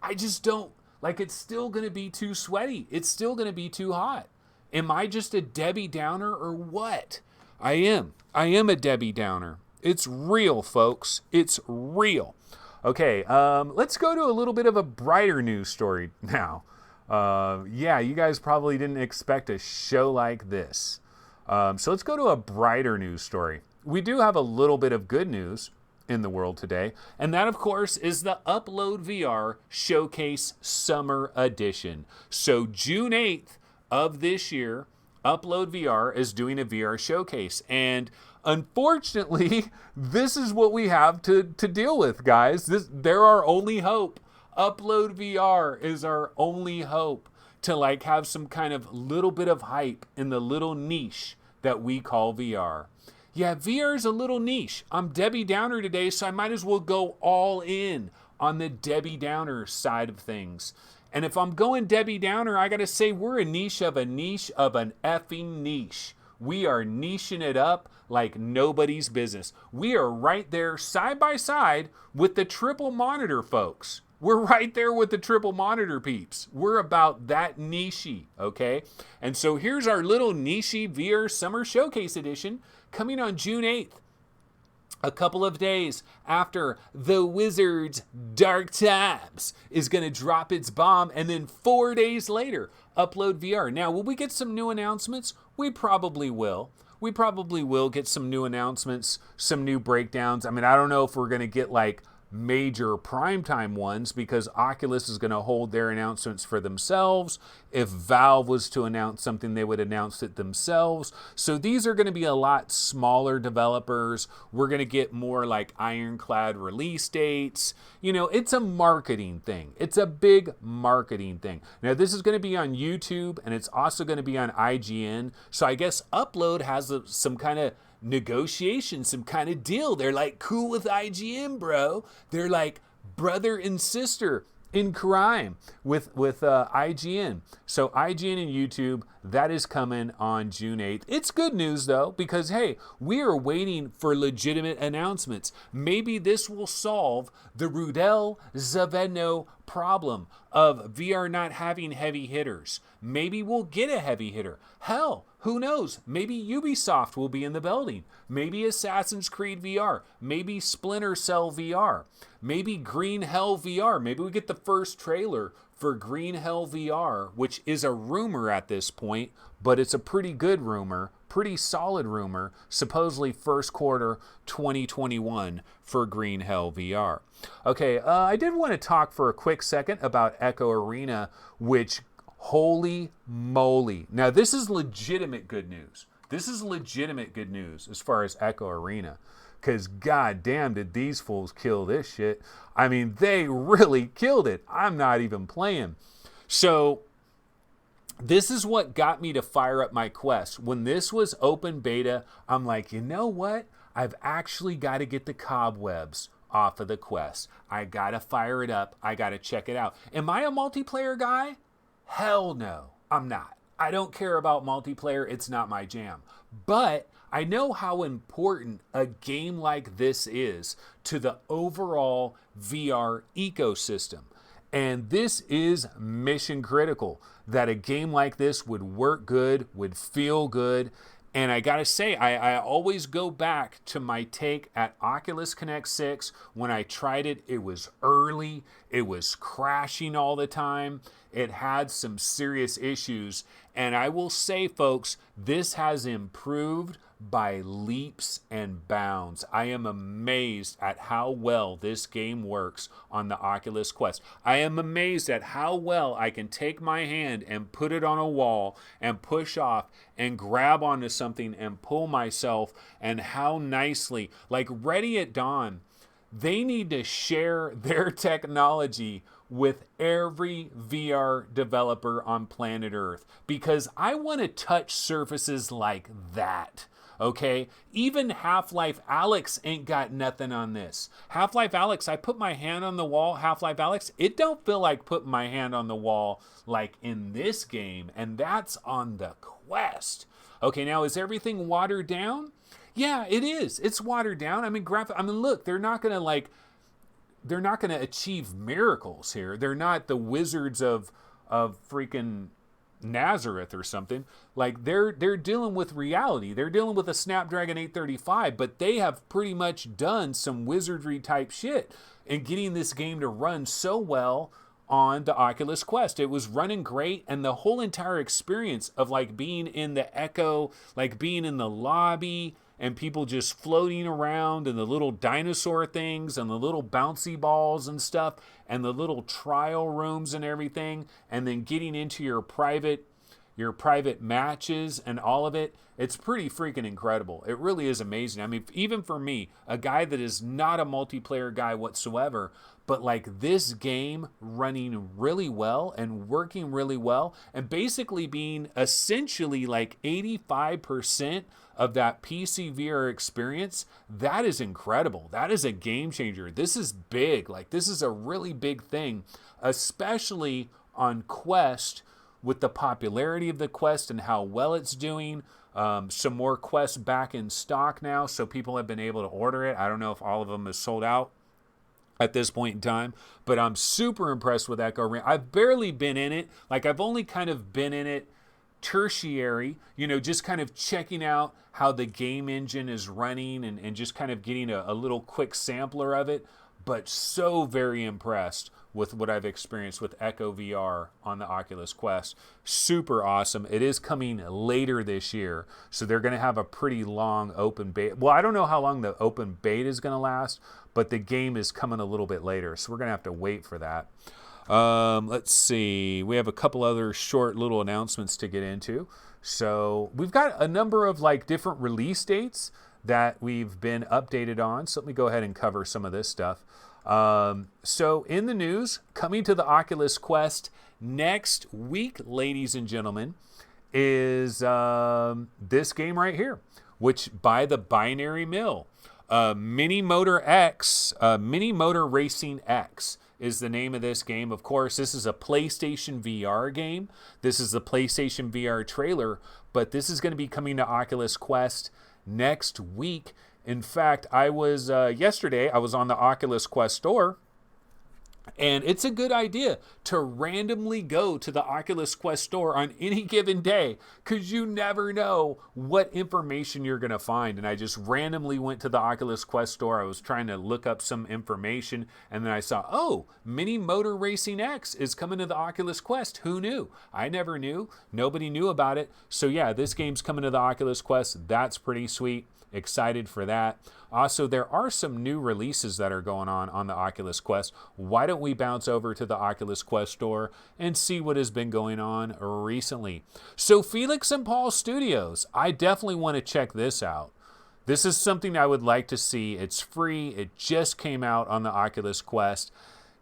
Speaker 1: I just don't, like it's still going to be too sweaty. It's still going to be too hot. Am I just a Debbie Downer or what? I am a Debbie Downer. It's real, folks. It's real. Okay, let's go to a little bit of a brighter news story now. Yeah, you guys probably didn't expect a show like this. So let's go to a brighter news story. We do have a little bit of good news in the world today, and that, of course, is the Upload VR Showcase Summer Edition. So June 8th of this year, Upload VR is doing a VR showcase, and unfortunately, this is what we have to deal with, guys. They're our only hope. Upload VR is our only hope to like have some kind of little bit of hype in the little niche that we call VR. Yeah, VR is a little niche. I'm Debbie Downer today, so I might as well go all in on the Debbie Downer side of things. And if I'm going Debbie Downer, I gotta say we're a niche of an effing niche. We are niching it up like nobody's business. We are right there side by side with the triple monitor folks. We're right there with the triple monitor peeps. We're about that niche-y, okay? And so here's our little niche-y VR Summer Showcase Edition coming on June 8th. A couple of days after The Wizard's Dark Times is going to drop its bomb, and then 4 days later, Upload VR. Now, will we get some new announcements? We probably will. We probably will get some new announcements, some new breakdowns. I mean, I don't know if we're going to get like major primetime ones because Oculus is going to hold their announcements for themselves. If Valve was to announce something, they would announce it themselves. So these are going to be a lot smaller developers. We're going to get more like ironclad release dates. It's a marketing thing. It's a big marketing thing. Now, this is going to be on YouTube, and it's also going to be on IGN. So I guess Upload has some kind of negotiation, some kind of deal. They're like cool with IGN, bro. They're like brother and sister in crime with IGN. So IGN and YouTube, that is coming on June 8th. It's good news though, because hey, we are waiting for legitimate announcements. Maybe this will solve the Rudel Zaveno problem of VR not having heavy hitters. Maybe we'll get a heavy hitter. Hell, who knows? Maybe Ubisoft will be in the building. Maybe Assassin's Creed VR. Maybe Splinter Cell VR. Maybe Green Hell VR. Maybe we get the first trailer for Green Hell VR, which is a rumor at this point, but it's a pretty good rumor, pretty solid rumor, supposedly first quarter 2021 for Green Hell VR. Okay, I did want to talk for a quick second about Echo Arena, which, holy moly. Now, this is legitimate good news. This is legitimate good news as far as Echo Arena. Because goddamn did these fools kill this shit. I mean, they really killed it. I'm not even playing. So this is what got me to fire up my Quest. When this was open beta, I'm like, you know what? I've actually got to get the cobwebs off of the Quest. I got to fire it up. I got to check it out. Am I a multiplayer guy? Hell no, I'm not. I don't care about multiplayer. It's not my jam. But I know how important a game like this is to the overall VR ecosystem. And this is mission critical, that a game like this would work good, would feel good. And I gotta say, I always go back to my take at Oculus Connect 6. When I tried it, it was early, it was crashing all the time, it had some serious issues. And I will say, folks, this has improved by leaps and bounds. I am amazed at how well this game works on the Oculus Quest. I am amazed at how well I can take my hand and put it on a wall and push off and grab onto something and pull myself, and how nicely, like Ready at Dawn, they need to share their technology with every VR developer on planet Earth, because I want to touch surfaces like that. Okay, even Half-Life Alyx ain't got nothing on this. Half-Life Alyx, I put my hand on the wall. Half-Life Alyx, it don't feel like putting my hand on the wall like in this game, and that's on the Quest. Okay, now is everything watered down? Yeah, it is. It's watered down. I mean, look, they're not gonna achieve miracles here. They're not the wizards of freaking Nazareth or something. Like they're dealing with reality. They're dealing with a Snapdragon 835, but they have pretty much done some wizardry type shit in getting this game to run so well on the Oculus Quest. It was running great, and the whole entire experience of like being in the Echo, like being in the lobby and people just floating around, and the little dinosaur things and the little bouncy balls and stuff, and the little trial rooms and everything, and then getting into your private matches and all of it. It's pretty freaking incredible. It really is amazing. I mean, even for me, a guy that is not a multiplayer guy whatsoever, but like this game running really well and working really well, and basically being essentially like 85% of that PC VR experience, that is incredible. That is a game changer. This is big. Like, this is a really big thing, especially on Quest, with the popularity of the Quest and how well it's doing. Some more Quests back in stock now, so people have been able to order it. I don't know if all of them is sold out at this point in time, but I'm super impressed with Echo Ring. I've barely been in it. Like, I've only kind of been in it tertiary, just kind of checking out how the game engine is running, and just kind of getting a little quick sampler of it, but so very impressed with what I've experienced with Echo VR on the Oculus Quest. Super awesome. It is coming later this year, so they're going to have a pretty long open beta. Well, I don't know how long the open beta is going to last, but the game is coming a little bit later, so we're going to have to wait for that. Let's see. We have a couple other short little announcements to get into. So we've got a number of like different release dates that we've been updated on. So let me go ahead and cover some of this stuff. So in the news, coming to the Oculus Quest next week, ladies and gentlemen, is this game right here, which by the Binary Mill, Mini Motor Racing X is the name of this game. Of course, this is a PlayStation VR game. This is the PlayStation VR trailer, but this is going to be coming to Oculus Quest next week. In fact, yesterday I was on the Oculus Quest store, and it's a good idea to randomly go to the Oculus Quest store on any given day, because you never know what information you're going to find. And I just randomly went to the Oculus Quest store. I was trying to look up some information, and then I saw, Mini Motor Racing X is coming to the Oculus Quest. Who knew? I never knew. Nobody knew about it. So yeah, this game's coming to the Oculus Quest. That's pretty sweet. Excited for that. Also, there are some new releases that are going on the Oculus Quest. Why don't we bounce over to the Oculus Quest store and see what has been going on recently? So Felix and Paul Studios, I definitely want to check this out. This is something I would like to see. It's free. It just came out on the Oculus Quest.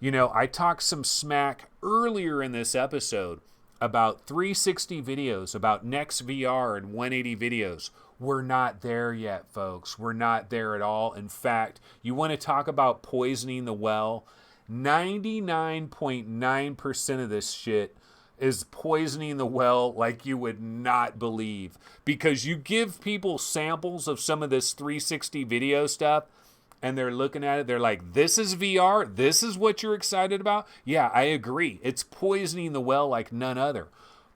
Speaker 1: I talked some smack earlier in this episode about 360 videos, about Next VR and 180 videos. We're not there yet, folks. We're not there at all. In fact, you want to talk about poisoning the well? 99.9% of this shit is poisoning the well like you would not believe. Because you give people samples of some of this 360 video stuff, and they're looking at it, they're like, this is VR? This is what you're excited about? Yeah, I agree. It's poisoning the well like none other.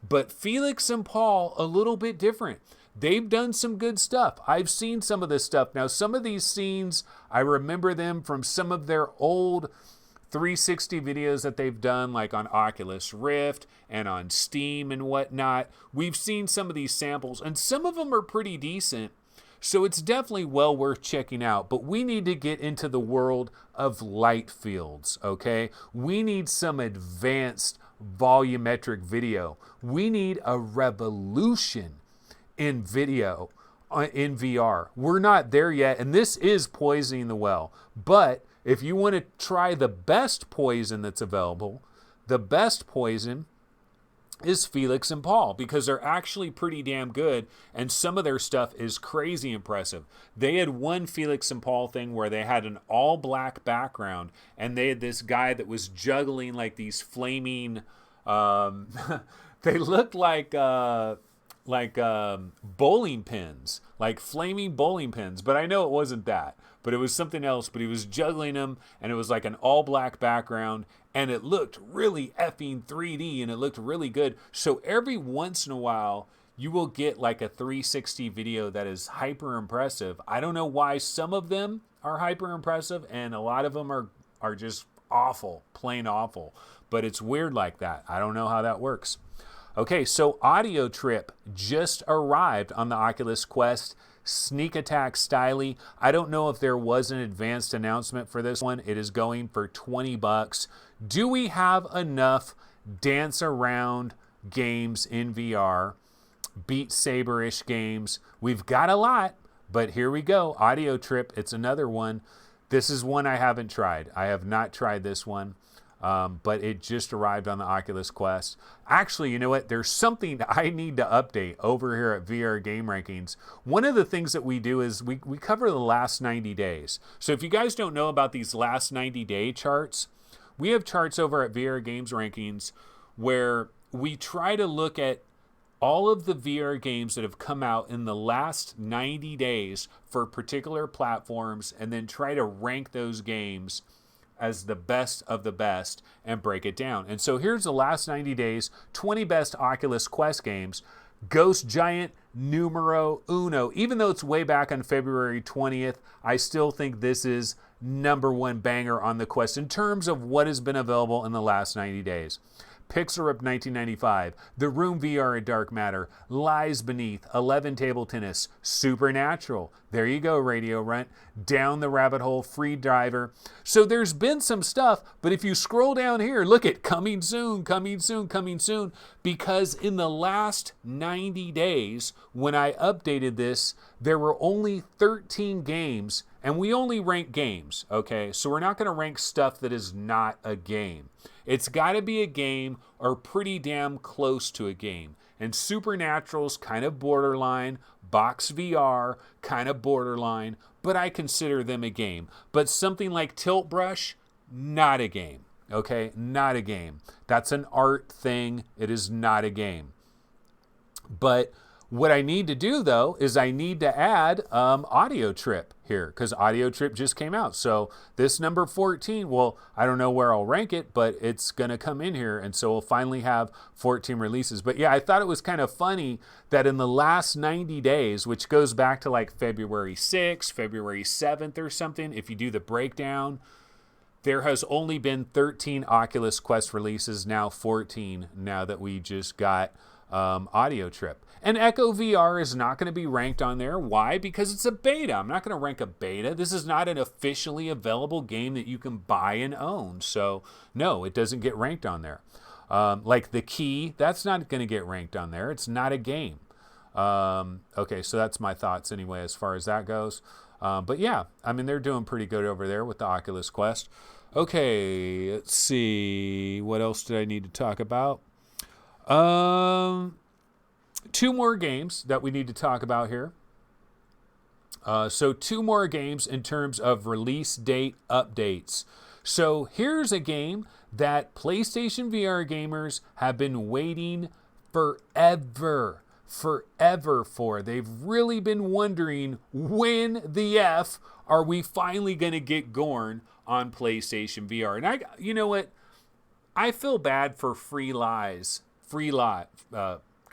Speaker 1: But Felix and Paul, a little bit different. they've done some good stuff. I've seen some of this stuff. Now, some of these scenes, I remember them from some of their old 360 videos that they've done, like on Oculus Rift and on Steam and whatnot. We've seen some of these samples, and some of them are pretty decent. So it's definitely well worth checking out. But we need to get into the world of light fields, okay? We need some advanced volumetric video. We need a revolution in video in VR. We're not there yet, and this is poisoning the well. But if you want to try the best poison that's available, the best poison is Felix and Paul, because they're actually pretty damn good, and some of their stuff is crazy impressive. They had one Felix and Paul thing where they had an all black background, and they had this guy that was juggling like these flaming they looked like bowling pins, like flaming bowling pins, but I know it wasn't that, but it was something else. But he was juggling them, and it was like an all black background, and it looked really effing 3D, and it looked really good. So every once in a while, you will get like a 360 video that is hyper impressive. I don't know why some of them are hyper impressive, and a lot of them are just awful, plain awful. But it's weird like that. I don't know how that works. Okay, so Audio Trip just arrived on the Oculus Quest. Sneak Attack Styly. I don't know if there was an advanced announcement for this one. It is going for $20. Do we have enough dance around games in VR? Beat Saber-ish games. We've got a lot, but here we go. Audio Trip, it's another one. This is one I haven't tried. I have not tried this one. But it just arrived on the Oculus Quest. Actually, you know what? There's something I need to update over here at VR Game Rankings. One of the things that we do is we cover the last 90 days. So if you guys don't know about these last 90-day charts, we have charts over at VR Games Rankings where we try to look at all of the VR games that have come out in the last 90 days for particular platforms, and then try to rank those games as the best of the best and break it down. And so here's the last 90 days, 20 best Oculus Quest games. Ghost Giant numero uno. Even though it's way back on February 20th, I still think this is #1 banger on the Quest in terms of what has been available in the last 90 days. Pixel Rip 1995, The Room VR and Dark Matter, Lies Beneath, 11 Table Tennis, Supernatural, there you go, Radio Runt, Down the Rabbit Hole, Free Diver. So there's been some stuff, but if you scroll down here, look at coming soon, coming soon, coming soon, because in the last 90 days, when I updated this, there were only 13 games, and we only rank games, okay? So we're not going to rank stuff that is not a game. It's got to be a game or pretty damn close to a game. And Supernatural's kind of borderline, Box VR kind of borderline, but I consider them a game. But something like Tilt Brush, not a game, okay? Not a game. That's an art thing. It is not a game. But what I need to do, though, is I need to add Audio Trip here, because Audio Trip just came out. So this number 14, well, I don't know where I'll rank it, but it's going to come in here. And so we'll finally have 14 releases. But yeah, I thought it was kind of funny that in the last 90 days, which goes back to like February 6th, February 7th or something, if you do the breakdown, there has only been 13 Oculus Quest releases, now 14, now that we just got Audio Trip. And Echo VR is not going to be ranked on there. Why? Because it's a beta. I'm not going to rank a beta. This is not an officially available game that you can buy and own. So, no, it doesn't get ranked on there. Like The Key, that's not going to get ranked on there. It's not a game. Okay, so that's my thoughts anyway as far as that goes. But yeah, I mean, they're doing pretty good over there with the Oculus Quest. Okay, let's see. What else did I need to talk about? Two more games that we need to talk about here. So 2 more games in terms of release date updates. So here's a game that PlayStation VR gamers have been waiting forever for. They've really been wondering, when the F are we finally going to get Gorn on PlayStation VR? And you know what? I feel bad for Free Lies.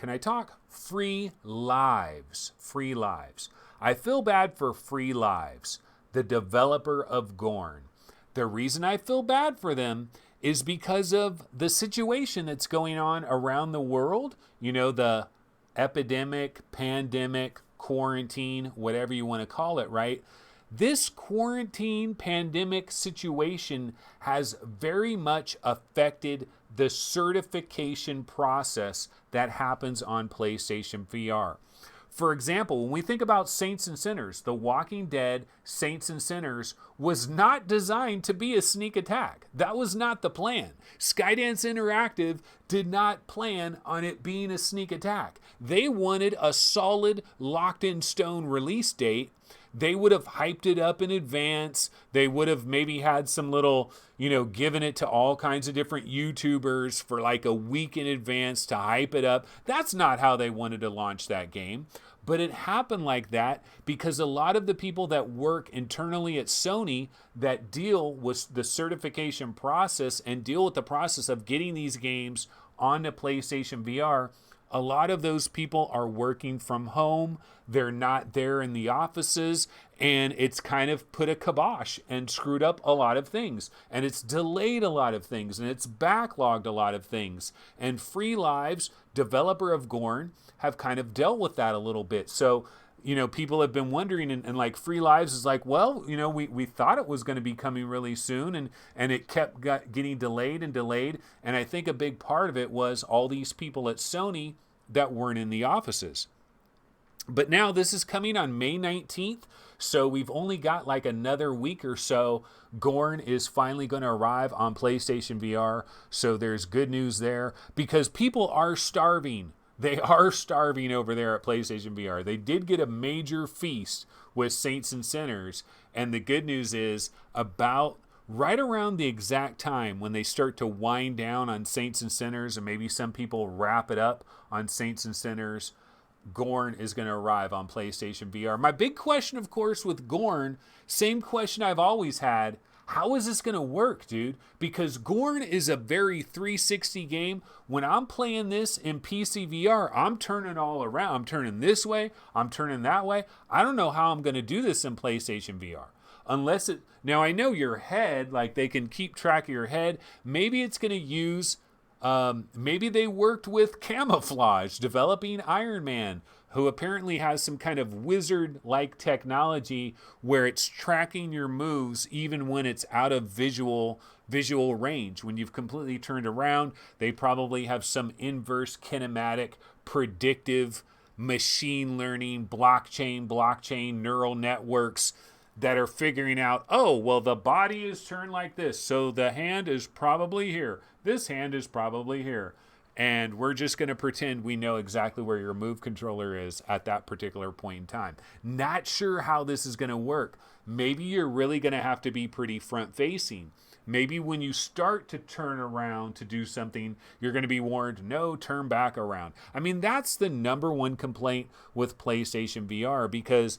Speaker 1: Can I talk? Free Lives. Free Lives. I feel bad for Free Lives, the developer of Gorn. The reason I feel bad for them is because of the situation that's going on around the world. You know, the epidemic, pandemic, quarantine, whatever you want to call it, right? This quarantine pandemic situation has very much affected the certification process that happens on PlayStation VR. For example, when we think about Saints and Sinners, The Walking Dead Saints and Sinners was not designed to be a sneak attack. That was not the plan. Skydance Interactive did not plan on it being a sneak attack. They wanted a solid, locked-in-stone release date. They would have hyped it up in advance. They would have maybe had some little, given it to all kinds of different YouTubers for like a week in advance to hype it up. That's not how they wanted to launch that game. But it happened like that because a lot of the people that work internally at Sony that deal with the certification process and deal with the process of getting these games onto PlayStation VR, a lot of those people are working from home. They're not there in the offices, and it's kind of put a kibosh and screwed up a lot of things. And it's delayed a lot of things, and it's backlogged a lot of things. And Free Lives, developer of Gorn, have kind of dealt with that a little bit. So, people have been wondering, and like Free Lives is like, well, we thought it was going to be coming really soon, and it kept getting delayed and delayed. And I think a big part of it was all these people at Sony that weren't in the offices. But now this is coming on May 19th, so we've only got like another week or so. Gorn is finally going to arrive on PlayStation VR, so there's good news there because people are starving. They are starving over there at PlayStation VR. They did get a major feast with Saints and Sinners, and the good news is about right around the exact time when they start to wind down on Saints and Sinners, and maybe some people wrap it up on Saints and Sinners, Gorn is going to arrive on PlayStation VR. My big question, of course, with Gorn, same question I've always had, how is this going to work, dude? Because Gorn is a very 360 game. When I'm playing this in PC VR, I'm turning all around. I'm turning this way. I'm turning that way. I don't know how I'm going to do this in PlayStation VR. Unless it... Now, I know your head, like they can keep track of your head. Maybe it's going to use... maybe they worked with Camouflage, developing Iron Man, who apparently has some kind of wizard-like technology where it's tracking your moves even when it's out of visual range. When you've completely turned around, they probably have some inverse kinematic, predictive, machine learning, blockchain, neural networks that are figuring out, oh, well, the body is turned like this, so the hand is probably here. This hand is probably here. And we're just going to pretend we know exactly where your move controller is at that particular point in time. Not sure how this is going to work. Maybe you're really going to have to be pretty front-facing. Maybe when you start to turn around to do something, you're going to be warned, no, turn back around. I mean, that's the number one complaint with PlayStation VR, because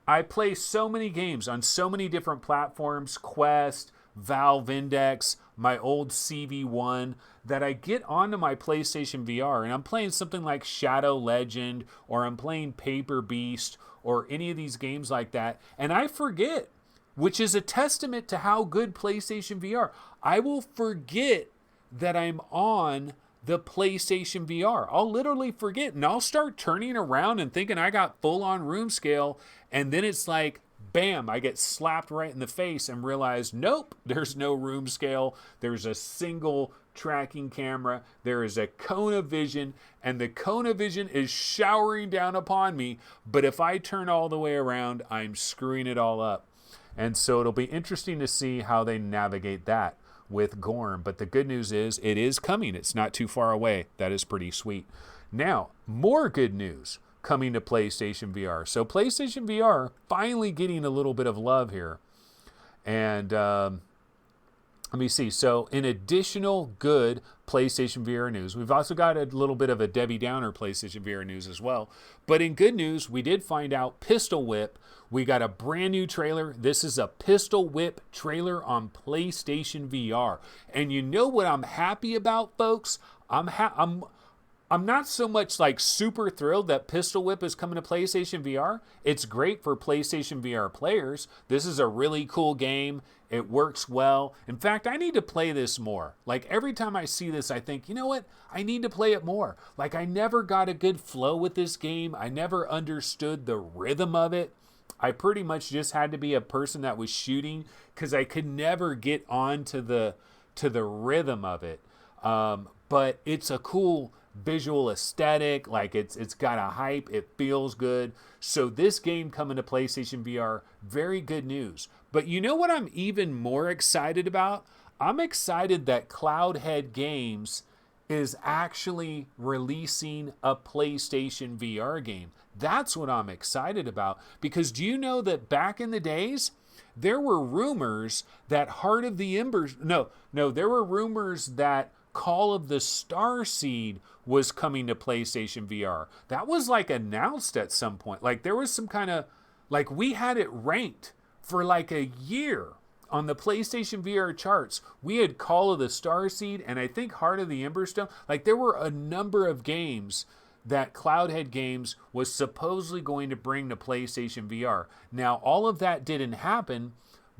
Speaker 1: I play so many games on so many different platforms, Quest, Valve Index, my old CV1, that I get onto my PlayStation VR and I'm playing something like Shadow Legend, or I'm playing Paper Beast, or any of these games like that, and I forget, which is a testament to how good PlayStation VR. I will forget that I'm on the PlayStation VR. I'll literally forget, and I'll start turning around and thinking I got full-on room scale, and then it's like, bam, I get slapped right in the face and realize, nope, there's no room scale. There's a single tracking camera. There is a Kona Vision, and the Kona Vision is showering down upon me. But if I turn all the way around, I'm screwing it all up. And so it'll be interesting to see how they navigate that with Gorn. But the good news is it is coming. It's not too far away. That is pretty sweet. Now, more good news coming to PlayStation VR. So PlayStation VR finally getting a little bit of love here. And let me see. So in additional good PlayStation VR news, we've also got a little bit of a Debbie Downer PlayStation VR news as well. But in good news, we did find out Pistol Whip. We got a brand new trailer. This is a Pistol Whip trailer on PlayStation VR. And you know what I'm happy about, folks? I'm not so much like super thrilled that Pistol Whip is coming to PlayStation VR. It's great for PlayStation VR players. This is a really cool game. It works well. In fact, I need to play this more. Like every time I see this, I think, you know what? I need to play it more. Like I never got a good flow with this game. I never understood the rhythm of it. I pretty much just had to be a person that was shooting because I could never get onto the rhythm of it. But it's a cool visual aesthetic, like it's got a hype, it feels good. So this game coming to PlayStation VR, very good news. But you know what I'm even more excited about? I'm excited that Cloudhead Games is actually releasing a PlayStation VR game. That's what I'm excited about, because do you know that back in the days there were rumors that Heart of the Embers, there were rumors that Call of the Starseed was coming to PlayStation VR. That was like announced at some point. Like there was some kind of, like we had it ranked for like a year on the PlayStation VR charts. We had Call of the Starseed and I think Heart of the Emberstone. Like there were a number of games that Cloudhead Games was supposedly going to bring to PlayStation VR. Now all of that didn't happen,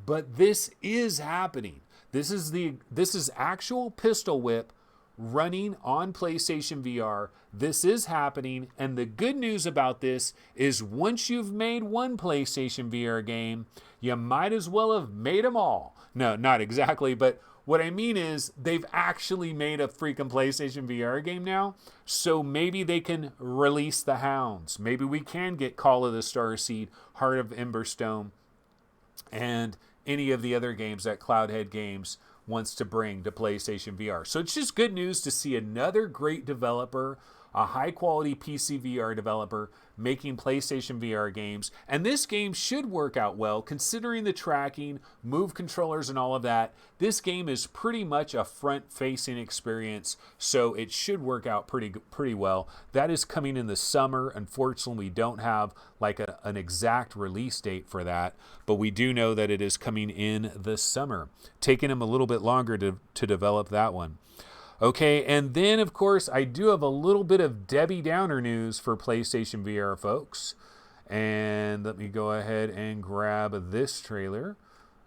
Speaker 1: but this is happening. This is actual Pistol Whip running on PlayStation VR. This is happening, and the good news about this is once you've made one PlayStation VR game, you might as well have made them all. No, not exactly, but what I mean is they've actually made a freaking PlayStation VR game now, so maybe they can release the Hounds. Maybe we can get Call of the Starseed, Heart of Emberstone, and any of the other games that Cloudhead Games wants to bring to PlayStation VR. So it's just good news to see another great developer, a high-quality PC VR developer, making PlayStation VR games. And this game should work out well, considering the tracking, move controllers, and all of that. This game is pretty much a front-facing experience, so it should work out pretty well. That is coming in the summer. Unfortunately, we don't have like an exact release date for that, but we do know that it is coming in the summer. Taking them a little bit longer to develop that one. Okay, and then, of course, I do have a little bit of Debbie Downer news for PlayStation VR, folks. And let me go ahead and grab this trailer.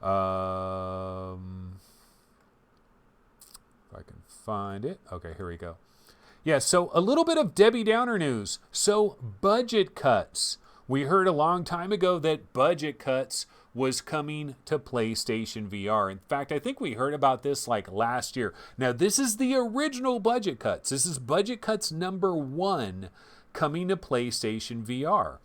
Speaker 1: If I can find it. Okay, here we go. Yeah, so a little bit of Debbie Downer news. So, budget cuts. We heard a long time ago that budget cuts was coming to PlayStation VR. In fact, I think we heard about this like last year. Now, this is the original budget cuts. This is budget cuts number 1 coming to PlayStation VR.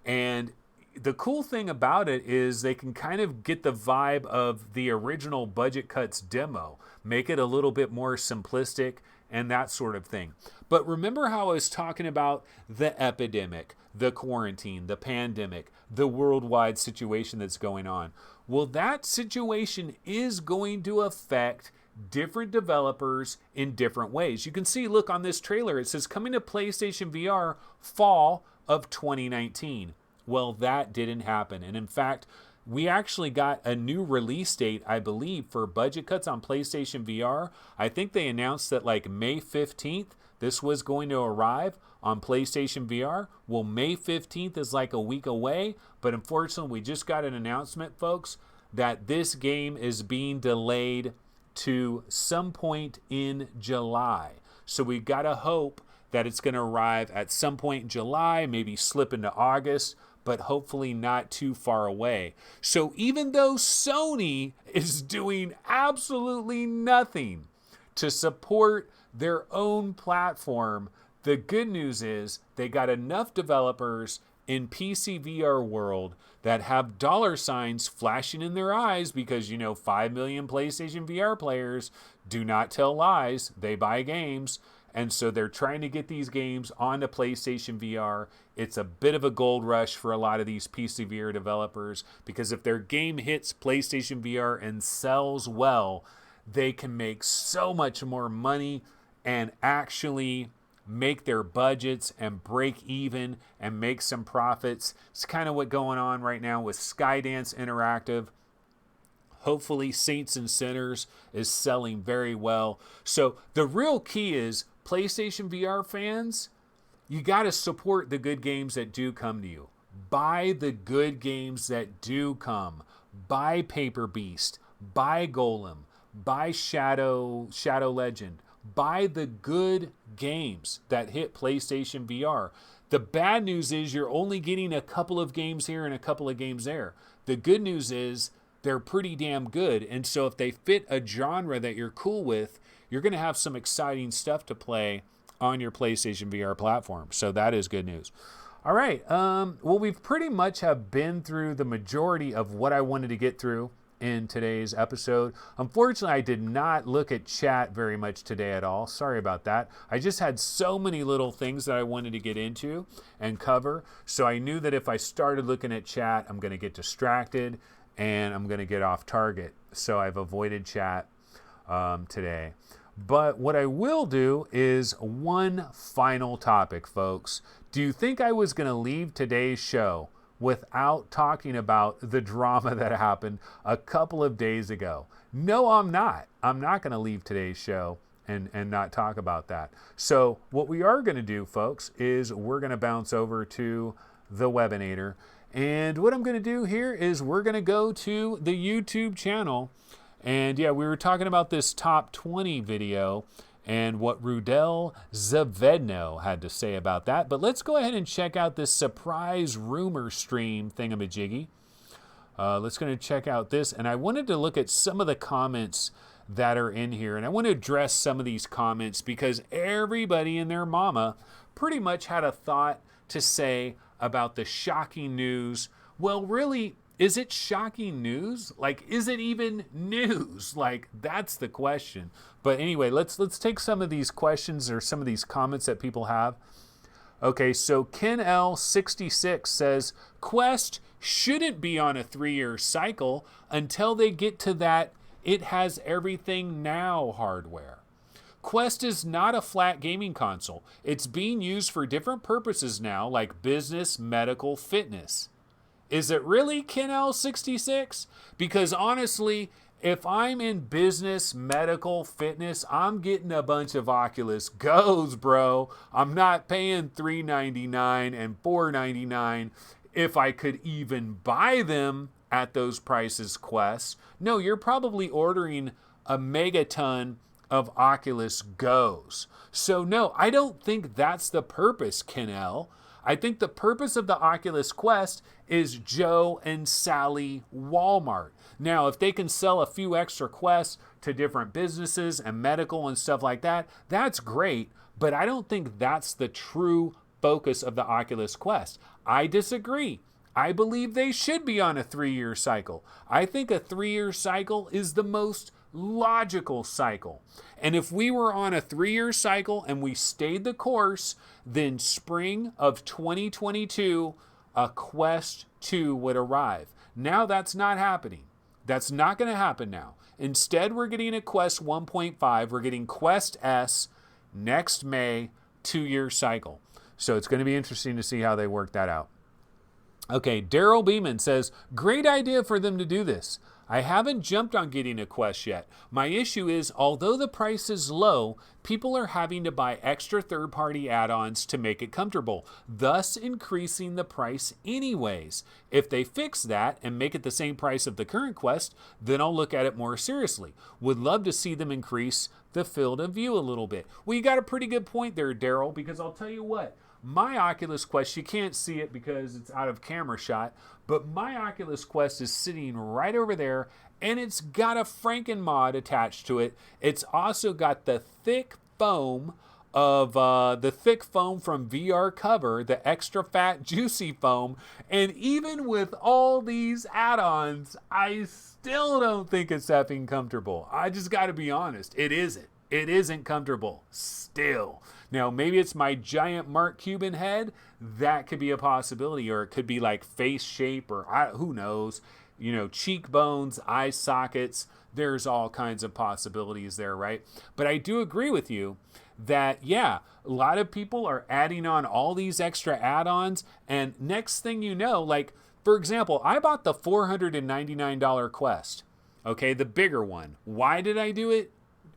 Speaker 1: And the cool thing about it is they can kind of get the vibe of the original budget cuts demo, make it a little bit more simplistic and that sort of thing. But remember how I was talking about the epidemic, the quarantine, the pandemic, the worldwide situation that's going on? Well, that situation is going to affect different developers in different ways. You can see, look on this trailer, it says coming to PlayStation VR fall of 2019. Well, that didn't happen. And in fact, we actually got a new release date, I believe, for budget cuts on PlayStation VR. I think they announced that like May 15th, this was going to arrive on PlayStation VR. Well, May 15th is like a week away, but unfortunately, we just got an announcement, folks, that this game is being delayed to some point in July. So we got to hope that it's going to arrive at some point in July, maybe slip into August, but hopefully not too far away. So even though Sony is doing absolutely nothing to support their own platform, the good news is they got enough developers in PC VR world that have dollar signs flashing in their eyes because, 5 million PlayStation VR players do not tell lies. They buy games. And so they're trying to get these games onto PlayStation VR. It's a bit of a gold rush for a lot of these PC VR developers because if their game hits PlayStation VR and sells well, they can make so much more money and actually make their budgets and break even and make some profits. It's kind of what's going on right now with Skydance Interactive. Hopefully Saints and Sinners is selling very well. So the real key is PlayStation VR fans, you got to support the good games that do come to you. Buy the good games that do come. Buy Paper Beast. Buy Golem. Buy Shadow Legend. Buy the good games that hit PlayStation VR. The bad news is you're only getting a couple of games here and a couple of games there. The good news is they're pretty damn good. And so if they fit a genre that you're cool with, you're going to have some exciting stuff to play on your PlayStation VR platform. So that is good news. All right. Well, we've pretty much have been through the majority of what I wanted to get through in today's episode. Unfortunately, I did not look at chat very much today at all. Sorry about that. I just had so many little things that I wanted to get into and cover. So I knew that if I started looking at chat, I'm going to get distracted and I'm going to get off target. So I've avoided chat today. But what I will do is one final topic, folks. Do you think I was going to leave today's show without talking about the drama that happened a couple of days ago? No, I'm not. I'm not going to leave today's show and not talk about that. So what we are going to do, folks, is we're going to bounce over to the Webinator. And what I'm going to do here is we're going to go to the YouTube channel. And yeah, we were talking about this top 20 video and what Rudel Zavedno had to say about that. But let's go ahead and check out this surprise rumor stream thingamajiggy. Let's go and check out this. And I wanted to look at some of the comments that are in here. And I want to address some of these comments because everybody and their mama pretty much had a thought to say about the shocking news. Well, really, is it shocking news? Like, is it even news? Like, that's the question. But anyway, let's take some of these questions or some of these comments that people have. Okay, so Ken L66 says, Quest shouldn't be on a 3-year cycle until they get to that it has everything now hardware. Quest is not a flat gaming console. It's being used for different purposes now, like business, medical, fitness. Is it really Ken L66? Because honestly, if I'm in business, medical, fitness, I'm getting a bunch of Oculus Go's, bro. I'm not paying $399 and $499 if I could even buy them at those prices, Quest. No, you're probably ordering a megaton of Oculus Go's. So no, I don't think that's the purpose, Ken L. I think the purpose of the Oculus Quest is Joe and Sally Walmart. Now, if they can sell a few extra Quests to different businesses and medical and stuff like that, that's great, but I don't think that's the true focus of the Oculus Quest. I disagree. I believe they should be on a 3-year cycle. I think a 3-year cycle is the most logical cycle. And if we were on a 3-year cycle and we stayed the course, then spring of 2022, a Quest 2 would arrive. Now that's not happening. That's not going to happen now. Instead, we're getting a Quest 1.5. We're getting Quest S next May, 2-year cycle. So it's going to be interesting to see how they work that out. Okay, Daryl Beeman says, great idea for them to do this. I haven't jumped on getting a Quest yet. My issue is, although the price is low, people are having to buy extra third-party add-ons to make it comfortable, thus increasing the price anyways. If they fix that and make it the same price of the current Quest, then I'll look at it more seriously. Would love to see them increase the field of view a little bit. Well, you got a pretty good point there, Daryl, because I'll tell you what. My Oculus Quest, you can't see it because it's out of camera shot, but my Oculus Quest is sitting right over there, and it's got a Franken-Mod attached to it. It's also got the thick foam from VR Cover, the extra fat, juicy foam, and even with all these add-ons, I still don't think it's effing comfortable. I just got to be honest, it isn't. It isn't comfortable still. Now, maybe it's my giant Mark Cuban head. That could be a possibility. Or it could be like face shape or who knows. You know, cheekbones, eye sockets. There's all kinds of possibilities there, right? But I do agree with you that, yeah, a lot of people are adding on all these extra add-ons. And next thing you know, like, for example, I bought the $499 Quest. Okay, the bigger one. Why did I do it?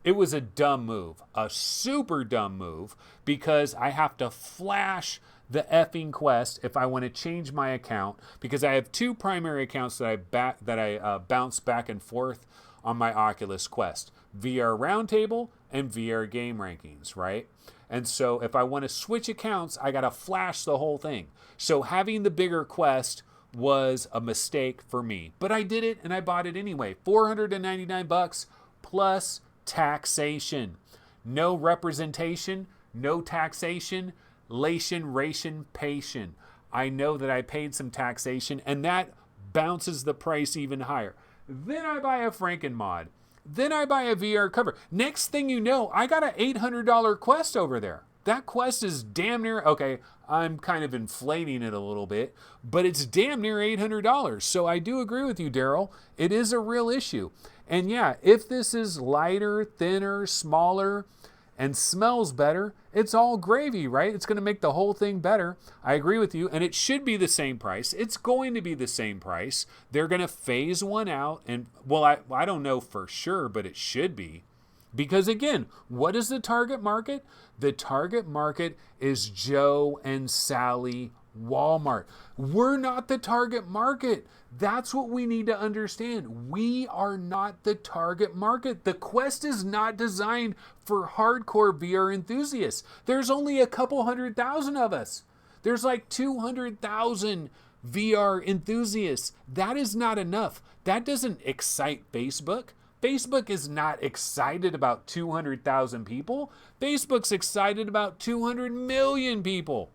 Speaker 1: It was a dumb move, a super dumb move, because I have to flash the effing Quest if I want to change my account, because I have two primary accounts that I bounce back and forth on my Oculus Quest: VR Roundtable and VR Game Rankings, right? And so if I want to switch accounts, I got to flash the whole thing. So having the bigger Quest was a mistake for me, but I did it and I bought it anyway. $499 plus taxation. No representation, no taxation, ration, patient. I know that I paid some taxation, and that bounces the price even higher. Then I buy a Frankenmod. Then I buy a VR cover. Next thing you know, I got an $800 Quest over there. That Quest is damn near, okay, I'm kind of inflating it a little bit, but it's damn near $800. So I do agree with you, Daryl. It is a real issue. And yeah, if this is lighter, thinner, smaller, and smells better, it's all gravy, right? It's going to make the whole thing better. I agree with you. And it should be the same price. It's going to be the same price. They're going to phase one out. And, well, I don't know for sure, but it should be. Because, again, what is the target market? The target market is Joe and Sally Walmart. We're not the target market. That's what we need to understand. We are not the target market. The Quest is not designed for hardcore VR enthusiasts. There's only a couple 100,000 of us. There's like 200,000 VR enthusiasts. That is not enough. That doesn't excite Facebook. Facebook is not excited about 200,000 people. Facebook's excited about 200 million people.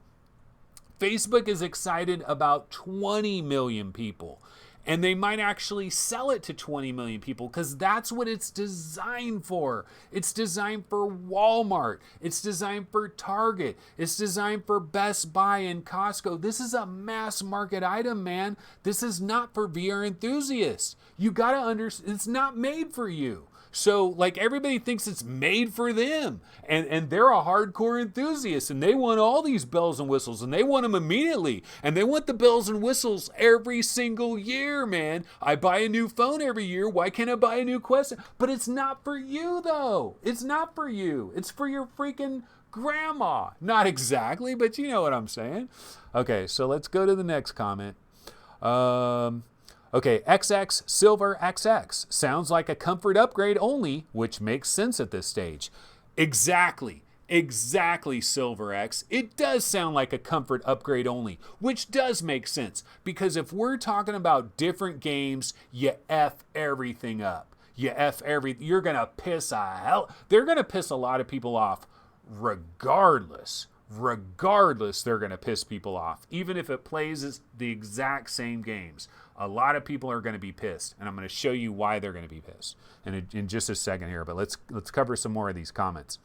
Speaker 1: Facebook is excited about 20 million people. And they might actually sell it to 20 million people because that's what it's designed for. It's designed for Walmart. It's designed for Target. It's designed for Best Buy and Costco. This is a mass market item, man. This is not for VR enthusiasts. You got to understand, it's not made for you. So, like, everybody thinks it's made for them. And they're a hardcore enthusiast. And they want all these bells and whistles. And they want them immediately. And they want the bells and whistles every single year, man. I buy a new phone every year. Why can't I buy a new Quest? But it's not for you, though. It's not for you. It's for your freaking grandma. Not exactly, but you know what I'm saying. Okay, so let's go to the next comment. Okay, XX Silver XX sounds like a comfort upgrade only, which makes sense at this stage. Exactly, Silver X. It does sound like a comfort upgrade only, which does make sense, because if we're talking about different games, you F everything up. You're gonna piss they're gonna piss a lot of people off regardless, they're going to piss people off. Even if it plays the exact same games, a lot of people are going to be pissed. And I'm going to show you why they're going to be pissed in just a second here. But let's cover some more of these comments.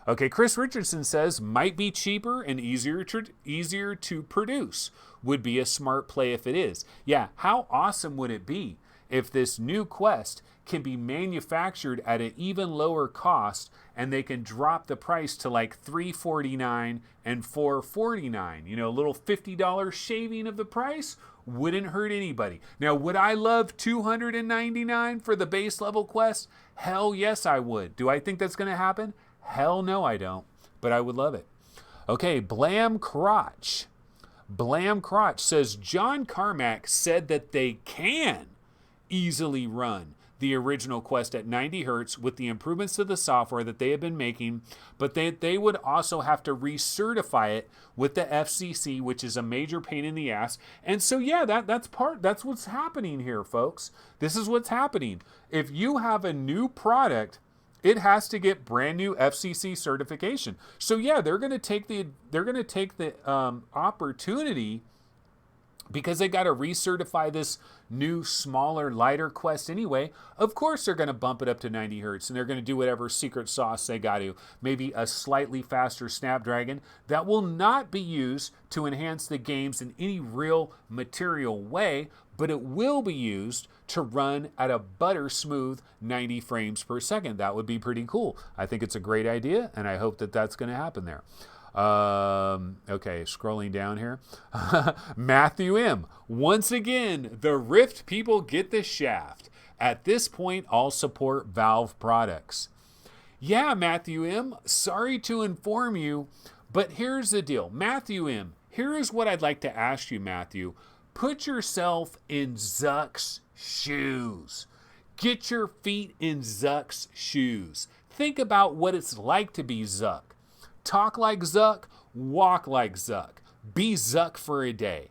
Speaker 1: Okay, Chris Richardson says, might be cheaper and easier to produce. Would be a smart play if it is. Yeah, how awesome would it be if this new Quest can be manufactured at an even lower cost, and they can drop the price to like $349 and $449. You know, a little $50 shaving of the price wouldn't hurt anybody. Now, would I love $299 for the base level Quest? Hell yes, I would. Do I think that's going to happen? Hell no, I don't. But I would love it. Okay, Blam Crotch says John Carmack said that they can easily run the original Quest at 90 hertz with the improvements to the software that they have been making, but they would also have to recertify it with the FCC, which is a major pain in the ass. And so, yeah, that's what's happening here, folks. This is what's happening. If you have a new product, it has to get brand new FCC certification. So yeah, they're going to take the opportunity, because they got to recertify this new, smaller, lighter Quest anyway. Of course, they're going to bump it up to 90 hertz, and they're going to do whatever secret sauce they got to. Maybe a slightly faster Snapdragon that will not be used to enhance the games in any real material way, but it will be used to run at a butter smooth 90 frames per second. That would be pretty cool. I think it's a great idea, and I hope that that's going to happen there. Okay, scrolling down here. Matthew M. Once again, the Rift people get the shaft. At this point, I'll support Valve products. Yeah, Matthew M., sorry to inform you, but here's the deal. Matthew M., here is what I'd like to ask you, Matthew. Put yourself in Zuck's shoes. Get your feet in Zuck's shoes. Think about what it's like to be Zuck. Talk like Zuck, walk like Zuck. Be Zuck for a day.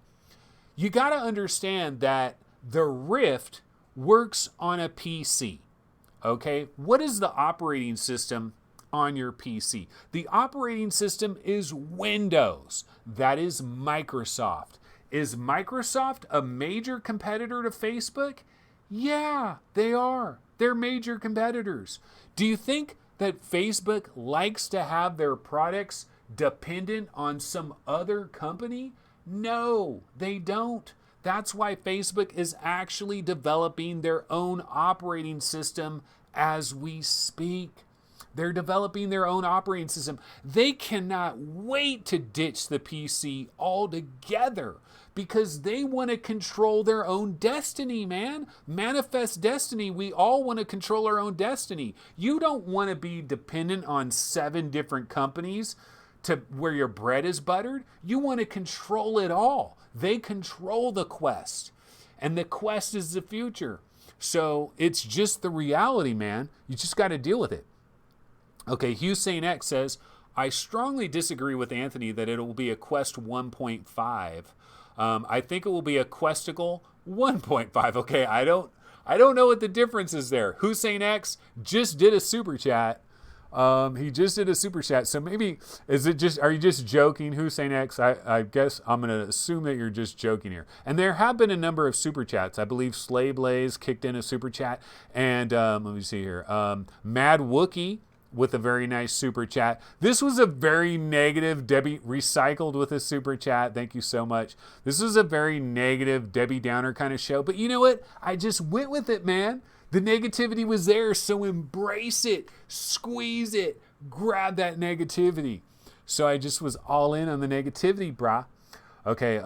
Speaker 1: You got to understand that the Rift works on a PC. Okay, what is the operating system on your PC? The operating system is Windows. That is Microsoft. Is Microsoft a major competitor to Facebook? Yeah, they are. They're major competitors. Do you think that Facebook likes to have their products dependent on some other company? No, they don't. That's why Facebook is actually developing their own operating system as we speak. They're developing their own operating system. They cannot wait to ditch the PC altogether because they want to control their own destiny, man. Manifest destiny. We all want to control our own destiny. You don't want to be dependent on 7 different companies to where your bread is buttered. You want to control it all. They control the Quest, and the Quest is the future. So it's just the reality, man. You just got to deal with it. Okay, Hussein X says, I strongly disagree with Anthony that it will be a Quest 1.5. I think it will be a Questicle 1.5. Okay, I don't know what the difference is there. Hussein X just did a super chat. He just did a super chat. So maybe, are you just joking, Hussein X? I guess I'm going to assume that you're just joking here. And there have been a number of super chats. I believe Slay Blaze kicked in a super chat. And let me see here. Mad Wookie with a very nice super chat. This was a very negative Debbie recycled with a super chat. Thank you so much. This was a very negative Debbie Downer kind of show. But you know what? I just went with it, man. The negativity was there, so embrace it, squeeze it, grab that negativity. So I just was all in on the negativity, brah. Okay,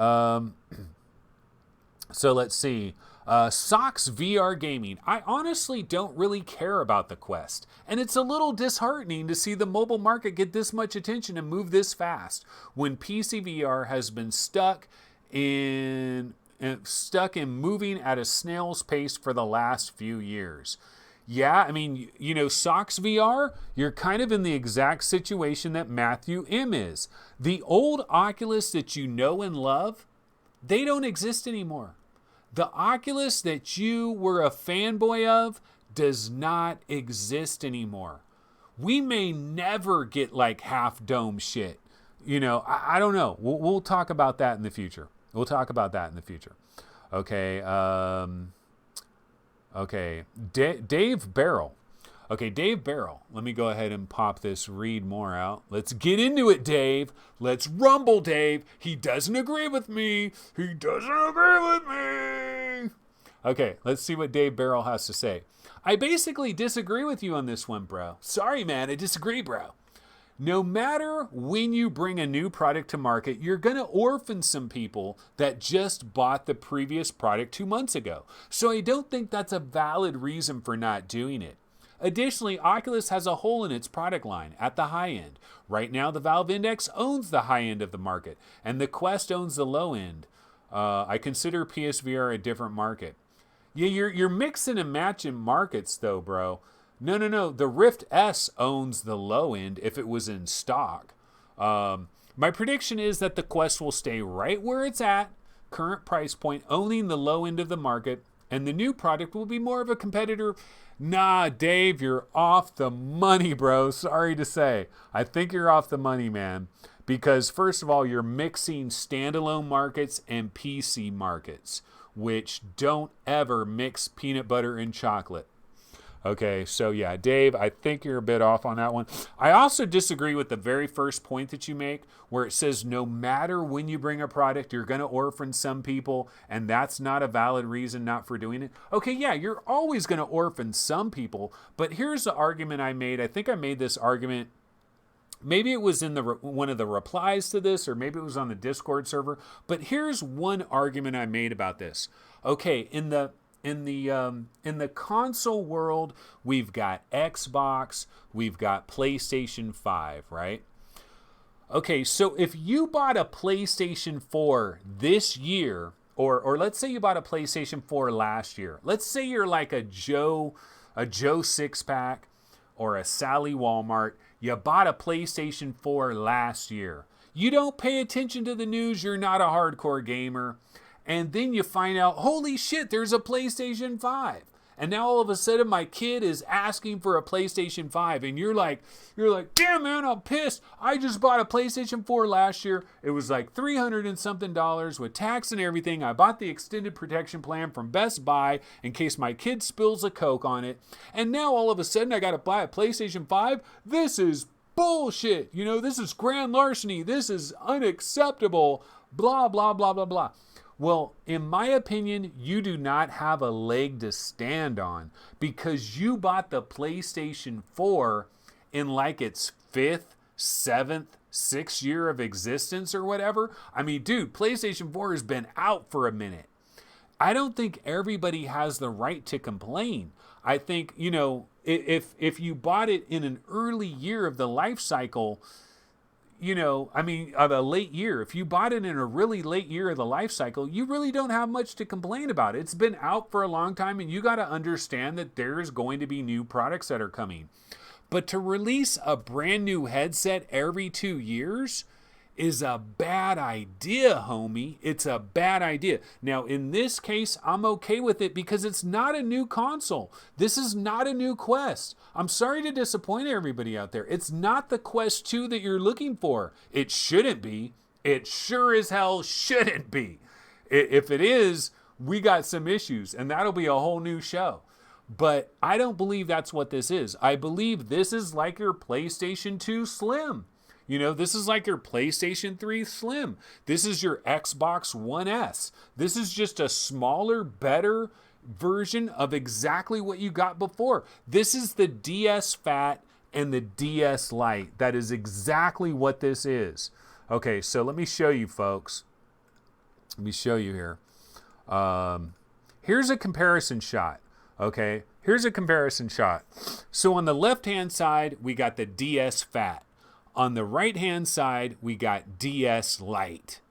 Speaker 1: so let's see. Socks VR Gaming. I honestly don't really care about the Quest, and it's a little disheartening to see the mobile market get this much attention and move this fast when PC VR has been stuck in moving at a snail's pace for the last few years. Yeah, I mean, you know, Socks VR, you're kind of in the exact situation that Matthew M is. The old Oculus that you know and love, they don't exist anymore. The Oculus that you were a fanboy of does not exist anymore. We may never get like half dome shit. You know, I don't know. We'll talk about that in the future. Okay. Okay. Dave Barrel. Okay, Dave Barrel. Let me go ahead and pop this read more out. Let's get into it, Dave. Let's rumble, Dave. He doesn't agree with me. Okay, let's see what Dave Barrel has to say. I basically disagree with you on this one, bro. Sorry, man. I disagree, bro. No matter when you bring a new product to market, you're going to orphan some people that just bought the previous product 2 months ago. So I don't think that's a valid reason for not doing it. Additionally, Oculus has a hole in its product line at the high end. Right now, the Valve Index owns the high end of the market, and the Quest owns the low end. I consider PSVR a different market. Yeah, you're mixing and matching markets, though, bro. No. The Rift S owns the low end if it was in stock. My prediction is that the Quest will stay right where it's at, current price point, owning the low end of the market, and the new product will be more of a competitor. Nah, Dave, you're off the money, bro. Sorry to say. I think you're off the money, man. Because, first of all, you're mixing standalone markets and PC markets, which don't ever mix peanut butter and chocolate. Okay, so yeah, Dave, I think you're a bit off on that one. I also disagree with the very first point that you make, where it says no matter when you bring a product, you're going to orphan some people, and that's not a valid reason not for doing it. Okay, yeah, you're always going to orphan some people, but here's the argument I made. I think I made this argument. Maybe it was in one of the replies to this, or maybe it was on the Discord server. But here's one argument I made about this. Okay, in the in the console world, we've got Xbox, we've got PlayStation 5, right? Okay, so if you bought a PlayStation 4 this year, or let's say you bought a PlayStation 4 last year. Let's say you're like a Joe six pack or a Sally Walmart. You bought a PlayStation 4 last year. You don't pay attention to the news, you're not a hardcore gamer. And then you find out, holy shit, there's a PlayStation 5. And now all of a sudden my kid is asking for a PlayStation 5. And you're like, damn man, I'm pissed. I just bought a PlayStation 4 last year. It was like $300 and something with tax and everything. I bought the extended protection plan from Best Buy in case my kid spills a Coke on it. And now all of a sudden I got to buy a PlayStation 5. This is bullshit. You know, this is grand larceny. This is unacceptable. Blah, blah, blah, blah, blah. Well, in my opinion, you do not have a leg to stand on because you bought the PlayStation 4 in like its 5th, 7th, 6th year of existence or whatever. I mean, dude, PlayStation 4 has been out for a minute. I don't think everybody has the right to complain. I think, you know, if you bought it in an early year of the life cycle, you know, I mean, of a late year, if you bought it in a really late year of the life cycle, you really don't have much to complain about. It's been out for a long time, and you got to understand that there's going to be new products that are coming. But to release a brand new headset every 2 years is a bad idea, homie. It's a bad idea. Now, in this case, I'm okay with it because it's not a new console. This is not a new Quest. I'm sorry to disappoint everybody out there. It's not the Quest 2 that you're looking for. It shouldn't be. It sure as hell shouldn't be. If it is, we got some issues, and that'll be a whole new show. But I don't believe that's what this is. I believe this is like your PlayStation 2 Slim. You know, this is like your PlayStation 3 Slim. This is your Xbox One S. This is just a smaller, better version of exactly what you got before. This is the DS Fat and the DS Lite. That is exactly what this is. Okay, so let me show you, folks. Let me show you here. Here's a comparison shot. Okay, here's a comparison shot. So on the left-hand side, we got the DS Fat. On the right-hand side, we got DS Lite.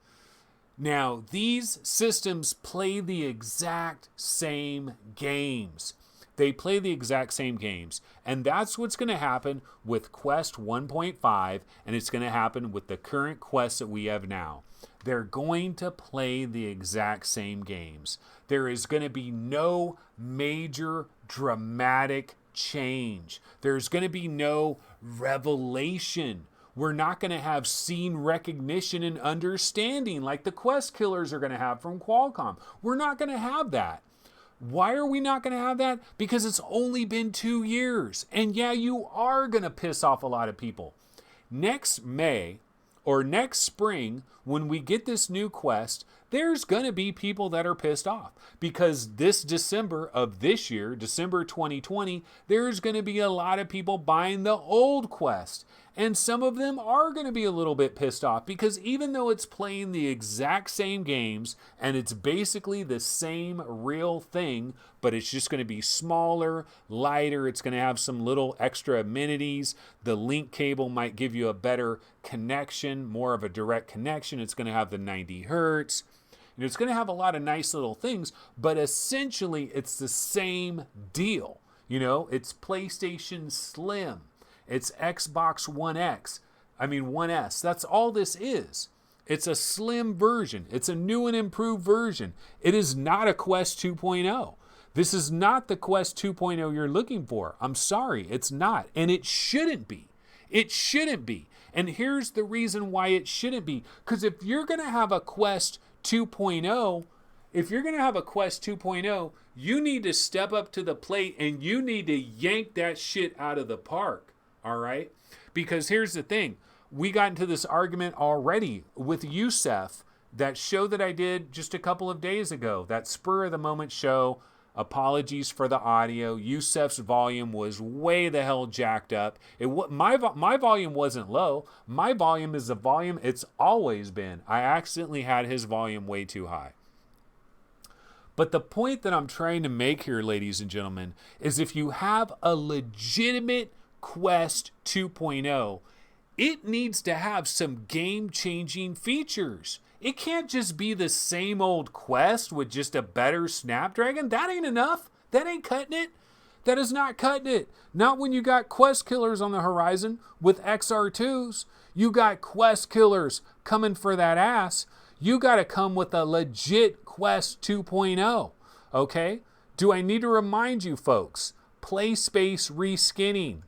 Speaker 1: Now, these systems play the exact same games. They play the exact same games. And that's what's going to happen with Quest 1.5, and it's going to happen with the current Quest that we have now. They're going to play the exact same games. There is going to be no major dramatic change. There's going to be no revelation. We're not going to have scene recognition and understanding like the Quest killers are going to have from Qualcomm. We're not going to have that. Why are we not going to have that? Because it's only been 2 years. And yeah, you are going to piss off a lot of people. Next May or next spring, when we get this new Quest, there's going to be people that are pissed off. Because this December of this year, December 2020, there's going to be a lot of people buying the old Quest. And some of them are going to be a little bit pissed off because even though it's playing the exact same games and it's basically the same real thing, but it's just going to be smaller, lighter, it's going to have some little extra amenities. The link cable might give you a better connection, more of a direct connection. It's going to have the 90 hertz. And it's going to have a lot of nice little things, but essentially it's the same deal. You know, it's PlayStation Slim. It's Xbox One X. One S. That's all this is. It's a slim version. It's a new and improved version. It is not a Quest 2.0. This is not the Quest 2.0 you're looking for. I'm sorry, it's not. And it shouldn't be. It shouldn't be. And here's the reason why it shouldn't be. Because if you're going to have a Quest 2.0, you need to step up to the plate and you need to yank that shit out of the park. All right? Because here's the thing. We got into this argument already with Youssef, that show that I did just a couple of days ago, that spur of the moment show. Apologies for the audio. Youssef's volume was way the hell jacked up. My volume wasn't low. My volume is the volume it's always been. I accidentally had his volume way too high. But the point that I'm trying to make here, ladies and gentlemen, is if you have a legitimate Quest 2.0, it needs to have some game-changing features. It can't just be the same old Quest with just a better Snapdragon. That ain't enough. That ain't cutting it. That is not cutting it. Not when you got Quest killers on the horizon with XR2s. You got Quest killers coming for that ass. You got to come with a legit Quest 2.0. Okay? Do I need to remind you folks? PlaySpace reskinning.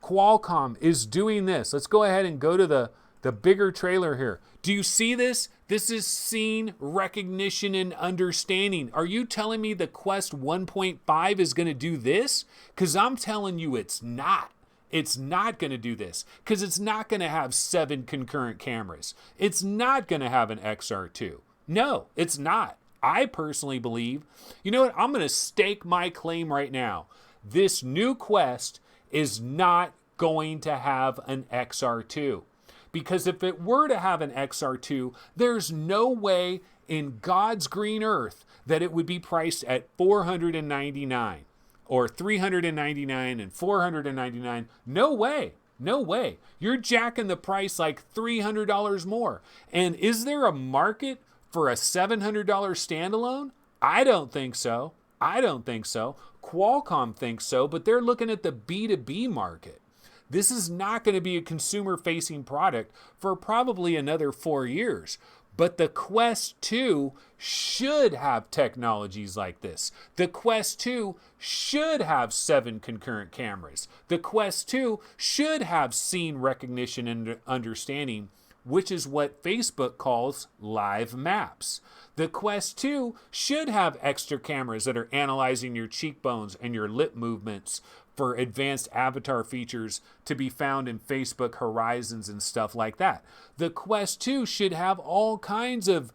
Speaker 1: Qualcomm is doing this. Let's go ahead and go to the bigger trailer here. Do you see this? This is scene recognition and understanding. Are you telling me the Quest 1.5 is going to do this? Because I'm telling you it's not. It's not going to do this because it's not going to have 7 concurrent cameras. It's not going to have an XR2. No, it's not. I personally believe, you know what? I'm going to stake my claim right now. This new Quest is not going to have an XR2. Because if it were to have an XR2, there's no way in God's green earth that it would be priced at $499 or $399 and $499. No way. No way. You're jacking the price like $300 more. And is there a market for a $700 standalone? I don't think so. I don't think so. Qualcomm thinks so, but they're looking at the B2B market. This is not going to be a consumer-facing product for probably another 4 years. But the Quest 2 should have technologies like this. The Quest 2 should have 7 concurrent cameras. The Quest 2 should have scene recognition and understanding, which is what Facebook calls live maps. The Quest 2 should have extra cameras that are analyzing your cheekbones and your lip movements for advanced avatar features to be found in Facebook Horizons and stuff like that. The Quest 2 should have all kinds of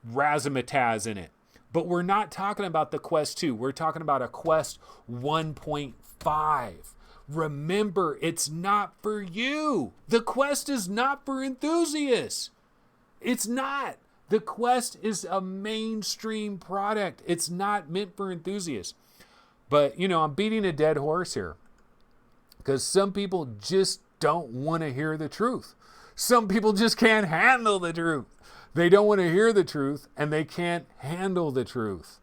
Speaker 1: razzmatazz in it. But we're not talking about the Quest 2. We're talking about a Quest 1.5. Remember, it's not for you. The Quest is not for enthusiasts. It's not. The Quest is a mainstream product. It's not meant for enthusiasts. But, you know, I'm beating a dead horse here because some people just don't want to hear the truth. Some people just can't handle the truth. They don't want to hear the truth and they can't handle the truth.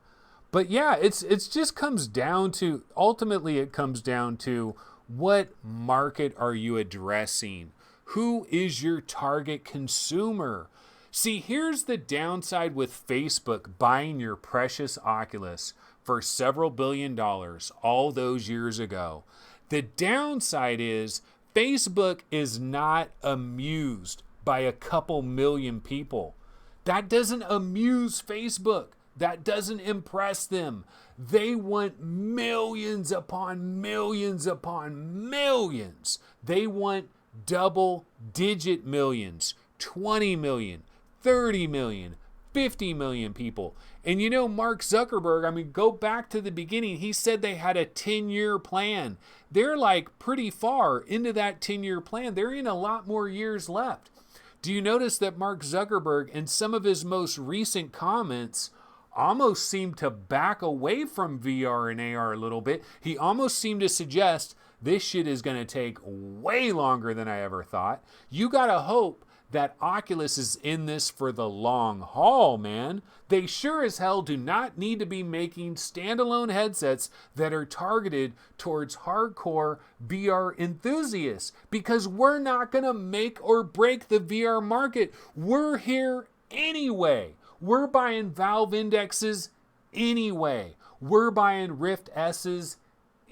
Speaker 1: But yeah, it's just comes down to, ultimately it comes down to what market are you addressing? Who is your target consumer? See, here's the downside with Facebook buying your precious Oculus for several $billion all those years ago. The downside is Facebook is not amused by a couple million people. That doesn't amuse Facebook. That doesn't impress them. They want millions upon millions upon millions. They want double-digit millions, 20 million, 30 million, 50 million people. And you know, Mark Zuckerberg, I mean, go back to the beginning. He said they had a 10-year plan. They're like pretty far into that 10-year plan. They're in a lot more years left. Do you notice that Mark Zuckerberg, in some of his most recent comments, almost seemed to back away from VR and AR a little bit? He almost seemed to suggest this shit is going to take way longer than I ever thought. You got to hope that Oculus is in this for the long haul, man. They sure as hell do not need to be making standalone headsets that are targeted towards hardcore VR enthusiasts, because we're not going to make or break the VR market. We're here anyway. We're buying Valve Indexes anyway. We're buying Rift S's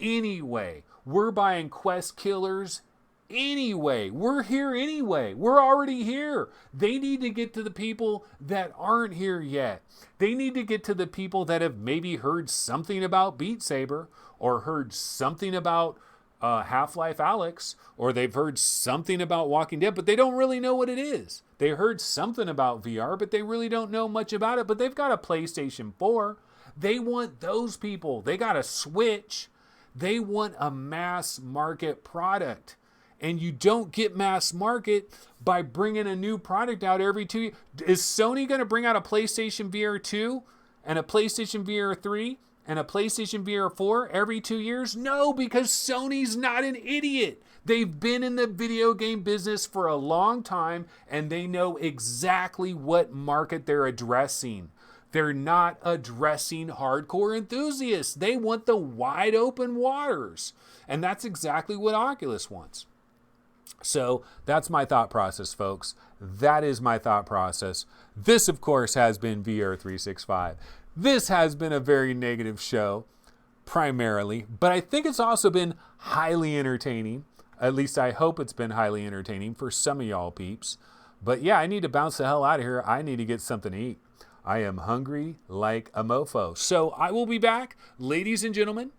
Speaker 1: anyway. We're buying Quest Killers anyway. We're here anyway. We're already here. They need to get to the people that aren't here yet. They need to get to the people that have maybe heard something about Beat Saber, or heard something about Half-Life Alyx, or they've heard something about Walking Dead, but they don't really know what it is. They heard something about VR, but they really don't know much about it, but they've got a PlayStation 4. They want those people. They got a Switch. They want a mass market product. And you don't get mass market by bringing a new product out every 2 years. Is Sony going to bring out a PlayStation VR 2 and a PlayStation VR 3 and a PlayStation VR 4 every 2 years? No, because Sony's not an idiot. They've been in the video game business for a long time, and they know exactly what market they're addressing. They're not addressing hardcore enthusiasts. They want the wide open waters. And that's exactly what Oculus wants. So that's my thought process, folks. That is my thought process. This, of course, has been VR365. This has been a very negative show, primarily, but I think it's also been highly entertaining. At least I hope it's been highly entertaining for some of y'all peeps. But yeah, I need to bounce the hell out of here. I need to get something to eat. I am hungry like a mofo. So I will be back, ladies and gentlemen.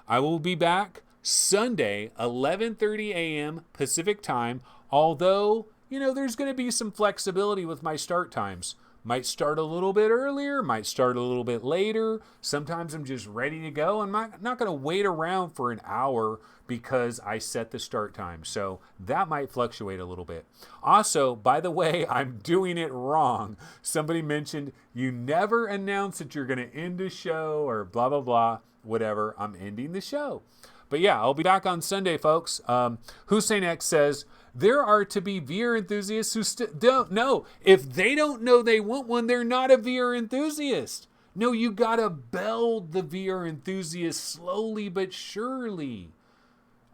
Speaker 1: I will be back Sunday, 11:30 a.m. Pacific time. Although, there's going to be some flexibility with my start times. Might start a little bit earlier, might start a little bit later. Sometimes I'm just ready to go. I'm not going to wait around for an hour because I set the start time. So that might fluctuate a little bit. Also, by the way, I'm doing it wrong. Somebody mentioned you never announce that you're going to end a show or blah, blah, blah, whatever. I'm ending the show. But yeah, I'll be back on Sunday, folks. Hussein X says, there are to be VR enthusiasts who don't know. If they don't know they want one, they're not a VR enthusiast. No, you gotta build the VR enthusiast slowly but surely.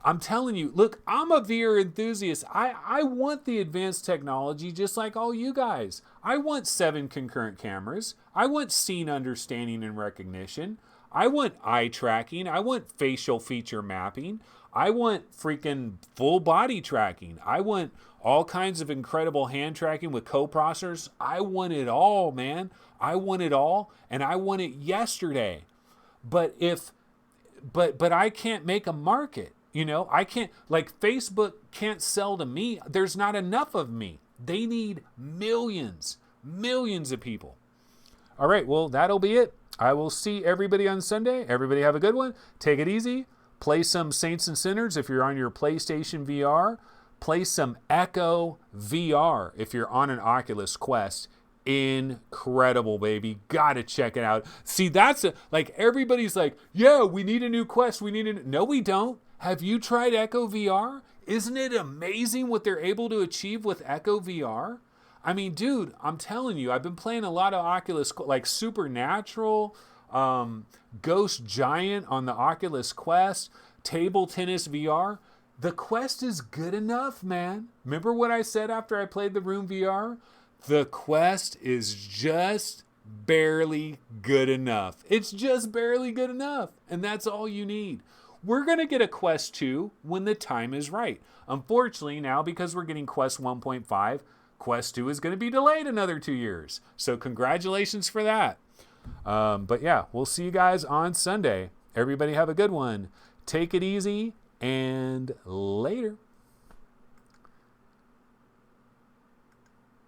Speaker 1: I'm telling you, look, I'm a VR enthusiast. I want the advanced technology just like all you guys. I want 7 concurrent cameras. I want scene understanding and recognition. I want eye tracking. I want facial feature mapping. I want freaking full body tracking. I want all kinds of incredible hand tracking with co-processors. I want it all, man. I want it all, and I want it yesterday. But I can't make a market. I can't, like Facebook can't sell to me. There's not enough of me. They need millions of people. All right, well, that'll be it. I will see everybody on Sunday. Everybody have a good one. Take it easy. Play some Saints and Sinners if you're on your PlayStation VR. Play some Echo VR if you're on an Oculus Quest. Incredible, baby. Gotta check it out. See, that's everybody's like, yeah, we need a new Quest. No, we don't. Have you tried Echo VR? Isn't it amazing what they're able to achieve with Echo VR? I mean, dude, I'm telling you, I've been playing a lot of Oculus, like Supernatural, Ghost Giant on the Oculus Quest, Table Tennis VR. The Quest is good enough, man. Remember what I said after I played the Room VR? The Quest is just barely good enough. It's just barely good enough, and that's all you need. We're going to get a Quest 2 when the time is right. Unfortunately, now because we're getting Quest 1.5, Quest 2 is going to be delayed another 2 years. So congratulations for that. But yeah, we'll see you guys on Sunday. Everybody have a good one. Take it easy and later.